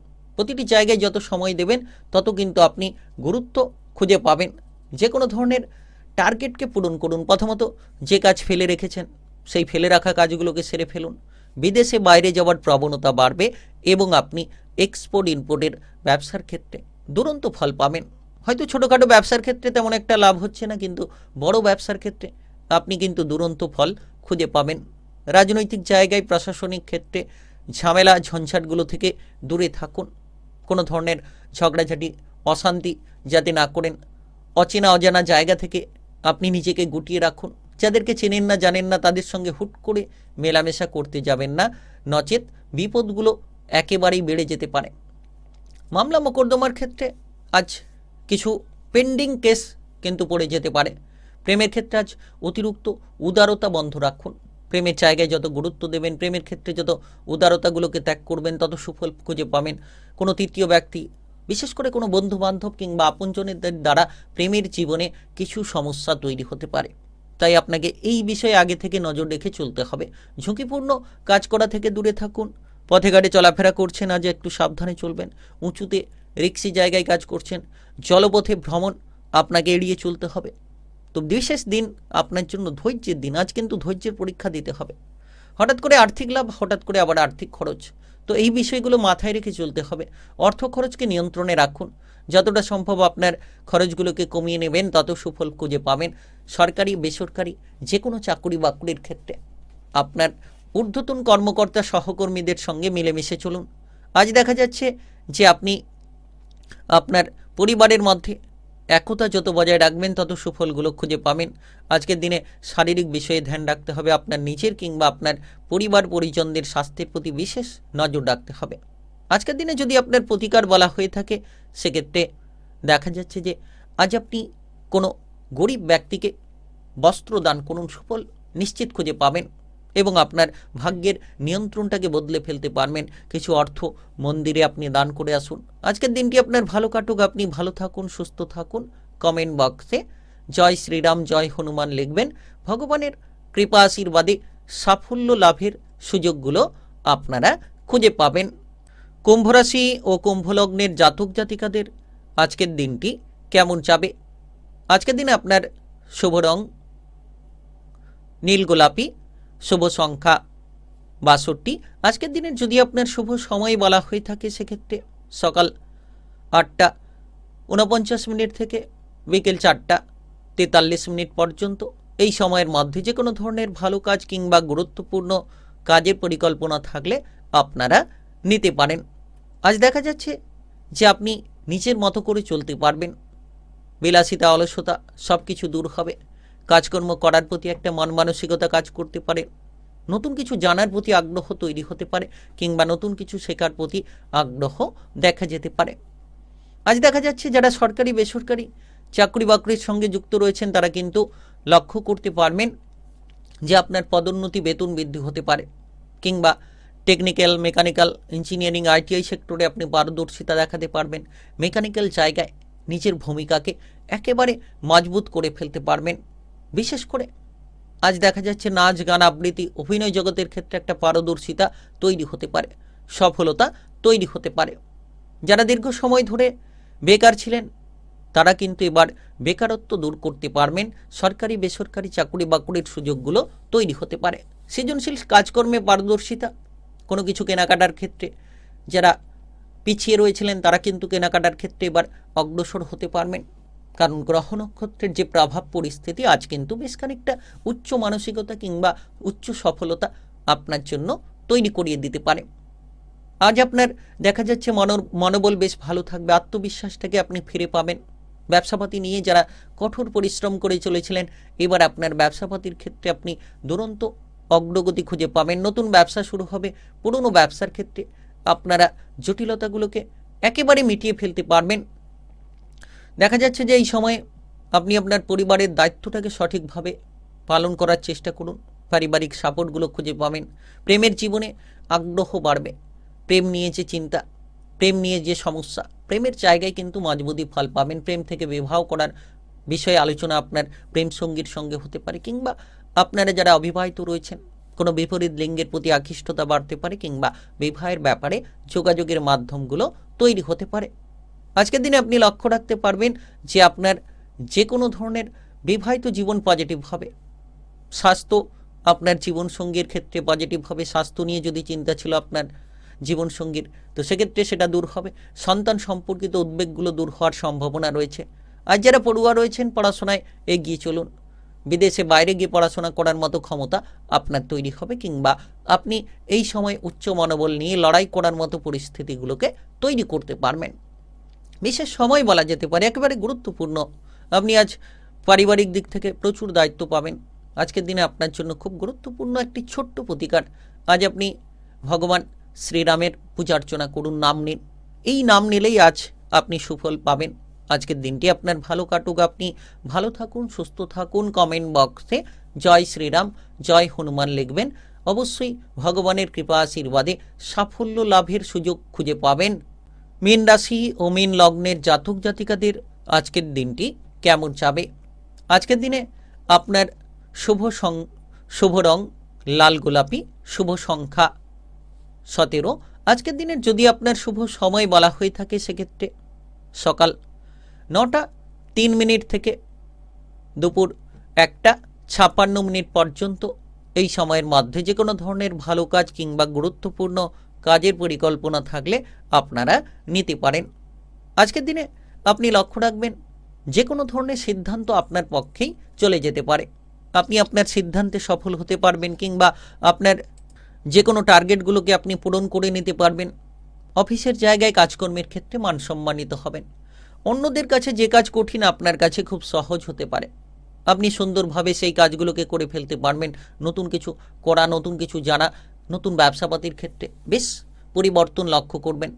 S1: প্রতিটি জায়গায় যত সময় দেবেন তত কিন্তু আপনি গুরুত্ব খুঁজে পাবেন। যে কোনো ধরনের টার্গেটকে পূরণ করুন। প্রথমত যে কাজ ফেলে রেখেছেন সেই ফেলে রাখা কাজগুলোকে সেরে ফেলুন। বিদেশে বাইরে যাওয়ার প্রবণতা বাড়বে এবং আপনি এক্সপোর্ট ইম্পোর্টের ব্যবসার ক্ষেত্রে দুরন্ত ফল পাবেন। হয়তো ছোটোখাটো ব্যবসার ক্ষেত্রে তেমন একটা লাভ হচ্ছে না, কিন্তু বড় ব্যবসার ক্ষেত্রে আপনি কিন্তু দুরন্ত ফল খুঁজে পাবেন। রাজনৈতিক জায়গায় প্রশাসনিক ক্ষেত্রে ঝামেলা ঝঞ্ঝাটগুলো থেকে দূরে থাকুন। কোনো ধরনের ঝগড়াঝাটি অশান্তি যাতে না করেন। অচেনা অজানা জায়গা থেকে আপনি নিজেকে গুটিয়ে রাখুন। যাদেরকে চেনেন না জানেন না তাদের সঙ্গে হুট করে মেলামেশা করতে যাবেন না, নচেত বিপদগুলো একেবারেই বেড়ে যেতে পারে। মামলা মোকদ্দমার ক্ষেত্রে আজ কিছু পেন্ডিং কেস কিন্তু পড়ে যেতে পারে। প্রেমের ক্ষেত্রে আজ অতিরিক্ত উদারতা বন্ধ রাখুন। প্রেমের জায়গায় যত গুরুত্ব দেবেন, প্রেমের ক্ষেত্রে যত উদারতাগুলোকে ত্যাগ করবেন, তত সুফল খুঁজে পাবেন। কোনো তৃতীয় ব্যক্তি, বিশেষ করে কোনো বন্ধু বান্ধব কিংবা আপনজনদের দ্বারা প্রেমের জীবনে কিছু সমস্যা তৈরি হতে পারে। তাই আপনাকে এই বিষয়ে আগে থেকে নজর রেখে চলতে হবে। ঝুঁকিপূর্ণ কাজ করা থেকে দূরে থাকুন। পথে ঘাটে চলাফেরা করছেন, আজ একটু সাবধানে চলবেন। উঁচুতে রিক্সি জায়গায় কাজ করছেন, জলপথে ভ্রমণ আপনাকে এড়িয়ে চলতে হবে। তো বিশেষ দিন আপনার জন্য ধৈর্যের দিন। আজ কিন্তু ধৈর্যের পরীক্ষা দিতে হবে। হঠাৎ করে আর্থিক লাভ, হঠাৎ করে আবার আর্থিক খরচ, তো এই বিষয়গুলো মাথায় রেখে চলতে হবে। অর্থ খরচকে নিয়ন্ত্রণে রাখুন। যতটা সম্ভব আপনার খরচগুলোকে কমিয়ে নেবেন, তত সুফল খুঁজে পাবেন। সরকারি বেসরকারি যে কোনো চাকরি বাকরির ক্ষেত্রে আপনার ঊর্ধ্বতন কর্মকর্তা সহকর্মীদের সঙ্গে মিলেমিশে চলুন। আজ দেখা যাচ্ছে যে আপনি আপনার পরিবারের মধ্যে একতা যত বজায় রাখবেন, তত সুফলগুলো খুঁজে পাবেন। আজকের দিনে শারীরিক বিষয়ে ধ্যান রাখতে হবে। আপনার নিজের কিংবা আপনার পরিবার পরিজনদের স্বাস্থ্যের প্রতি বিশেষ নজর রাখতে হবে। আজকের দিনে যদি আপনার প্রতিকার বলা হয়ে থাকে, সেক্ষেত্রে দেখা যাচ্ছে যে আজ আপনি কোনো গরিব ব্যক্তিকে বস্ত্র দান করুন, সুফল নিশ্চিত খুঁজে পাবেন এবং আপনার ভাগ্যের নিয়ন্ত্রণটাকে বদলে ফেলতে পারবেন। কিছু অর্থ মন্দিরে আপনি দান করে আসুন। আজকের দিনটি আপনার ভালো কাটুক, আপনি ভালো থাকুন, সুস্থ থাকুন। কমেন্ট বক্সে জয় শ্রীরাম, জয় হনুমান লিখবেন। ভগবানের কৃপা আশীর্বাদে সাফল্য লাভের সুযোগগুলো আপনারা খুঁজে পাবেন। কুম্ভ রাশি ও কুম্ভলগ্নের জাতক জাতিকাদের আজকের দিনটি কেমন যাবে? আজকের দিনে আপনার শুভ রং নীল গোলাপি, শুভ সংখ্যা 62। আজকের দিনের যদি আপনার শুভ সময় বলা হয়ে থাকে, সেক্ষেত্রে সকাল 8:49 থেকে বিকেল 4:43 পর্যন্ত এই সময়ের মধ্যে যে কোনো ধরনের ভালো কাজ কিংবা গুরুত্বপূর্ণ কাজের পরিকল্পনা থাকলে আপনারা নিতে পারেন। আজ দেখা যাচ্ছে যে আপনি নিজের মতো করে চলতে পারবেন। বিলাসিতা অলসতা সব কিছু দূর হবে। কাজকর্ম করার প্রতি একটা মন মানসিকতা কাজ করতে পারে। নতুন কিছু জানার প্রতি আগ্রহ তৈরি হতে পারে কিংবা নতুন কিছু শেখার প্রতি আগ্রহ দেখা যেতে পারে। আজ দেখা যাচ্ছে যারা সরকারি বেসরকারি চাকরি বাকরির সঙ্গে যুক্ত রয়েছেন, তারা কিন্তু লক্ষ্য করতে পারবেন যে আপনার পদোন্নতি বেতন বৃদ্ধি হতে পারে কিংবা টেকনিক্যাল, মেকানিক্যাল, ইঞ্জিনিয়ারিং, আইটিআই সেক্টরে আপনি পারদর্শিতা দেখাতে পারবেন। মেকানিক্যাল জায়গায় নিজের ভূমিকাকে একেবারে মজবুত করে ফেলতে পারবেন। বিশেষ করে আজ দেখা যাচ্ছে নাচ গান আবৃত্তি অভিনয় জগতের ক্ষেত্রে একটা পারদর্শিতা তৈরি হতে পারে, সফলতা তৈরি হতে পারে। যারা দীর্ঘ সময় ধরে বেকার ছিলেন, তারা কিন্তু এবার বেকারত্ব দূর করতে পারবেন। সরকারি বেসরকারি চাকরি বাকরির সুযোগগুলো তৈরি হতে পারে। সৃজনশীল কাজকর্মে পারদর্শিতা, কোনো কিছু কেনাকাটার ক্ষেত্রে যারা পিছিয়ে রয়েছিলেন, তারা কিন্তু কেনাকাটার ক্ষেত্রে এবার অগ্রসর হতে পারবেন। কারণ গ্রহ নক্ষত্রের যে প্রভাব পরিস্থিতি আজ কিন্তু বেশ খানিকটা উচ্চ মানসিকতা কিংবা উচ্চ সফলতা আপনার জন্য তৈরি করিয়ে দিতে পারে। আজ আপনার দেখা যাচ্ছে মনোবল বেশ ভালো থাকবে, আত্মবিশ্বাসটাকে আপনি ফিরে পাবেন। ব্যবসাপাতি নিয়ে যারা কঠোর পরিশ্রম করে চলেছিলেন, এবার আপনার ব্যবসাপাতির ক্ষেত্রে আপনি দুরন্ত অগ্রগতি খুঁজে পাবেন। নতুন ব্যবসা শুরু হবে। পুরনো ব্যবসার ক্ষেত্রে আপনারা জটিলতাগুলোকে একেবারে মিটিয়ে ফেলতে পারবেন। দেখা যাচ্ছে যে এই সময়ে আপনি আপনার পরিবারের দায়িত্বটাকে সঠিকভাবে পালন করার চেষ্টা করুন। পারিবারিক সাপোর্টগুলো খুঁজে পাবেন। প্রেমের জীবনে আগ্রহ বাড়বে। প্রেম নিয়ে যে চিন্তা, প্রেম নিয়ে যে সমস্যা, প্রেমের জায়গায় কিন্তু মজবুতি ফল পাবেন। প্রেম থেকে বিবাহ করার বিষয়ে আলোচনা আপনার প্রেম সঙ্গীর সঙ্গে হতে পারে কিংবা আপনারা যারা অবিবাহিত রয়েছেন, কোনো বিপরীত লিঙ্গের প্রতি আকৃষ্টতা বাড়তে পারে কিংবা বিবাহের ব্যাপারে যোগাযোগের মাধ্যমগুলো তৈরি হতে পারে। আজকের দিনে আপনি লক্ষ্য রাখতে পারবেন যে আপনার যে কোনো ধরনের বিবাহিত জীবন পজিটিভ হবে। স্বাস্থ্য, আপনার জীবনসঙ্গীর ক্ষেত্রে পজিটিভ হবে। স্বাস্থ্য নিয়ে যদি চিন্তা ছিল আপনার জীবনসঙ্গীর, তো সেক্ষেত্রে সেটা দূর হবে। সন্তান সম্পর্কিত উদ্বেগগুলো দূর হওয়ার সম্ভাবনা রয়েছে। আর যারা পড়ুয়া রয়েছেন, পড়াশোনায় এগিয়ে চলুন। বিদেশে বাইরে গিয়ে পড়াশোনা করার মতো ক্ষমতা আপনার তৈরি হবে, কিংবা আপনি এই সময় উচ্চ মনোবল নিয়ে লড়াই করার মতো পরিস্থিতিগুলোকে তৈরি করতে পারবেন। বিশেষ সময় বলা যেতে পারে, একেবারে গুরুত্বপূর্ণ। আপনি আজ পারিবারিক দিক থেকে প্রচুর দায়িত্ব পাবেন। আজকের দিনে আপনার জন্য খুব গুরুত্বপূর্ণ একটি ছোট্ট প্রতিকার। আজ আপনি ভগবান শ্রীরামের পূজা অর্চনা করুন, নাম নিন। এই নাম নিলেই আজ আপনি সুফল পাবেন। আজকের দিনটি আপনার ভালো কাটুক, আপনি ভালো থাকুন, সুস্থ থাকুন। কমেন্ট বক্সে জয় শ্রীরাম, জয় হনুমান লিখবেন। অবশ্যই ভগবানের কৃপা আশীর্বাদে সাফল্য লাভের সুযোগ খুঁজে পাবেন। মীন রাশি ও মীন লগ্নের জাতক জাতিকাদের আজকের দিনটি কেমন যাবে? আজকের দিনে আপনার শুভ রং লাল গোলাপি, শুভ সংখ্যা 17। আজকের দিনের যদি আপনার শুভ সময় বলা হয়ে থাকে, সেক্ষেত্রে সকাল 9টা 3 মিনিট থেকে দুপুর 1টা 56 মিনিট পর্যন্ত। এই সময়ের মধ্যে যে কোনো ধরনের ভালো কাজ কিংবা গুরুত্বপূর্ণ কাজের পরিকল্পনা থাকলে আপনারা নিতে পারেন। আজকের দিনে আপনি লক্ষ্য রাখবেন যে কোনো ধরনের সিদ্ধান্ত আপনার পক্ষেই চলে যেতে পারে। আপনি আপনার সিদ্ধান্তে সফল হতে পারবেন, কিংবা আপনার যে কোনো টার্গেটগুলোকে আপনি পূরণ করে নিতে পারবেন। অফিসের জায়গায় কাজকর্মের ক্ষেত্রে মান সম্মানিত হবেন। অন্যদের কাছে যে কাজ কঠিন, আপনার কাছে খুব সহজ হতে পারে। আপনি সুন্দরভাবে সেই কাজগুলোকে করে ফেলতে পারবেন। নতুন কিছু করা, নতুন কিছু জানা, নতুন ব্যবসাপাতির ক্ষেত্রে বেশ পরিবর্তন লক্ষ্য করবেন।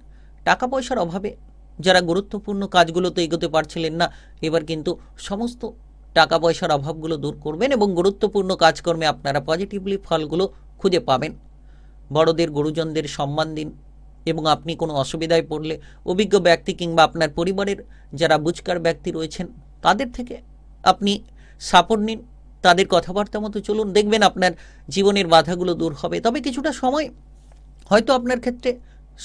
S1: টাকা পয়সার অভাবে যারা গুরুত্বপূর্ণ কাজগুলোতে এগোতে পারছিলেন না, এবার কিন্তু সমস্ত টাকা পয়সার অভাবগুলো দূর করবেন এবং গুরুত্বপূর্ণ কাজকর্মে আপনারা পজিটিভলি ফলগুলো খুঁজে পাবেন। বড়দের, গুরুজনদের সম্মান দিন, এবং আপনি কোনো অসুবিধায় পড়লে অভিজ্ঞ ব্যক্তি কিংবা আপনার পরিবারের যারা বুঝকার ব্যক্তি রয়েছেন, তাদের থেকে আপনি সাপোর্ট নিন। তাদের কথাবার্তা মতো চলুন, দেখবেন আপনার জীবনের বাধাগুলো দূর হবে। তবে কিছুটা সময় হয়তো আপনার ক্ষেত্রে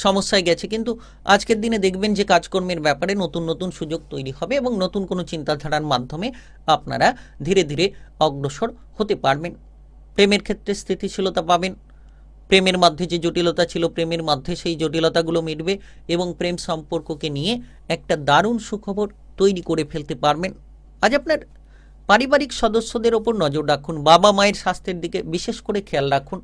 S1: সমস্যায় গেছে, কিন্তু আজকের দিনে দেখবেন যে কাজকর্মের ব্যাপারে নতুন নতুন সুযোগ তৈরি হবে এবং নতুন কোনো চিন্তাধারার মাধ্যমে আপনারা ধীরে ধীরে অগ্রসর হতে পারবেন। প্রেমের ক্ষেত্রে স্থিতিশীলতা পাবেন। প্রেমের মধ্যে যে জটিলতা ছিল, প্রেমের মধ্যে সেই জটিলতাগুলো মিটবে এবং প্রেম সম্পর্ককে নিয়ে একটা দারুণ সুখবর তৈরি করে ফেলতে পারবেন। আজ আপনার পারিবারিক সদস্যদের ওপর নজর রাখুন। বাবা মায়ের স্বাস্থ্যের দিকে বিশেষ করে খেয়াল রাখুন।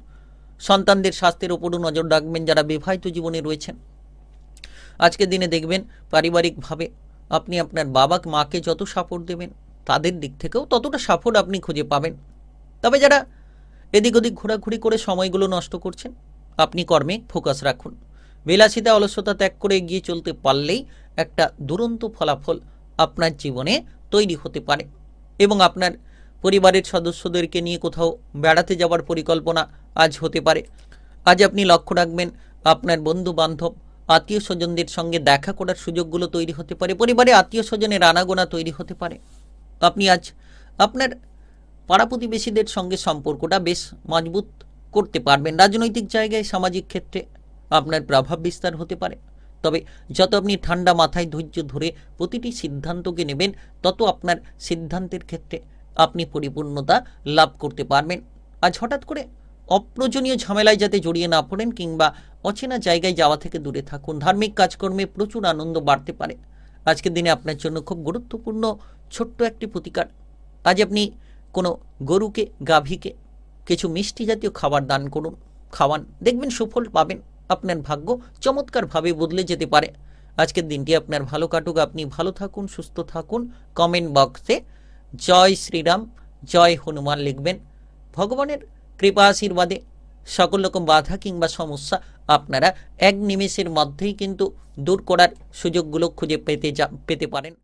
S1: সন্তানদের স্বাস্থ্যের ওপরও নজর রাখবেন যারা বিবাহিত জীবনে রয়েছেন। আজকের দিনে দেখবেন পারিবারিকভাবে আপনি আপনার বাবা মাকে যত সাপোর্ট দেবেন, তাদের দিক থেকেও ততটা সাপোর্ট আপনি খুঁজে পাবেন। তবে যারা এদিক ওদিক ঘোরাঘুরি করে সময়গুলো নষ্ট করছেন, আপনি কর্মে ফোকাস রাখুন। বিলাসিতা, অলসতা ত্যাগ করে এগিয়ে চলতে পারলেই একটা দুরন্ত ফলাফল আপনার জীবনে তৈরি হতে পারে এবং আপনার পরিবারের সদস্যদেরকে নিয়ে কোথাও বেড়াতে যাওয়ার পরিকল্পনা আজ হতে পারে। আজ আপনি লক্ষ্য রাখবেন আপনার বন্ধু বান্ধব, আত্মীয় স্বজনদের সঙ্গে দেখা করার সুযোগগুলো তৈরি হতে পারে। পরিবারে আত্মীয় স্বজনের আনাগোনা তৈরি হতে পারে। আপনি আজ আপনার পাড়া প্রতিবেশীদের সঙ্গে সম্পর্কটা বেশ মজবুত করতে পারবেন। রাজনৈতিক জায়গায়, সামাজিক ক্ষেত্রে আপনার প্রভাব বিস্তার হতে পারে। তবে যত আপনি ঠান্ডা মাথায় ধৈর্য ধরে প্রতিটি সিদ্ধান্তকে নেবেন, তত আপনার সিদ্ধান্তের ক্ষেত্রে আপনি পরিপূর্ণতা লাভ করতে পারবেন। আজ হঠাৎ করে অপ্রয়োজনীয় ঝামেলায় যাতে জড়িয়ে না পড়েন, কিংবা অচেনা জায়গায় যাওয়া থেকে দূরে থাকুন। ধার্মিক কাজকর্মে প্রচুর আনন্দ বাড়তে পারে। আজকের দিনে আপনার জন্য খুব গুরুত্বপূর্ণ ছোট্ট একটি প্রতিকার। আজ আপনি কোনো গরুকে, গাভীকে কিছু মিষ্টি জাতীয় খাবার দান করুন, খাওয়ান, দেখবেন সুফল পাবেন। আপনার ভাগ্য চমৎকারভাবে বদলে যেতে পারে। আজকের দিনটি আপনার ভালো কাটুক, আপনি ভালো থাকুন, সুস্থ থাকুন। কমেন্ট বক্সে জয় শ্রীরাম, জয় হনুমান লিখবেন। ভগবানের কৃপা আশীর্বাদে সকল রকম বাধা কিংবা সমস্যা আপনারা এক নিমেষের মধ্যেই কিন্তু দূর করার সুযোগগুলো খুঁজে পেতে পারেন।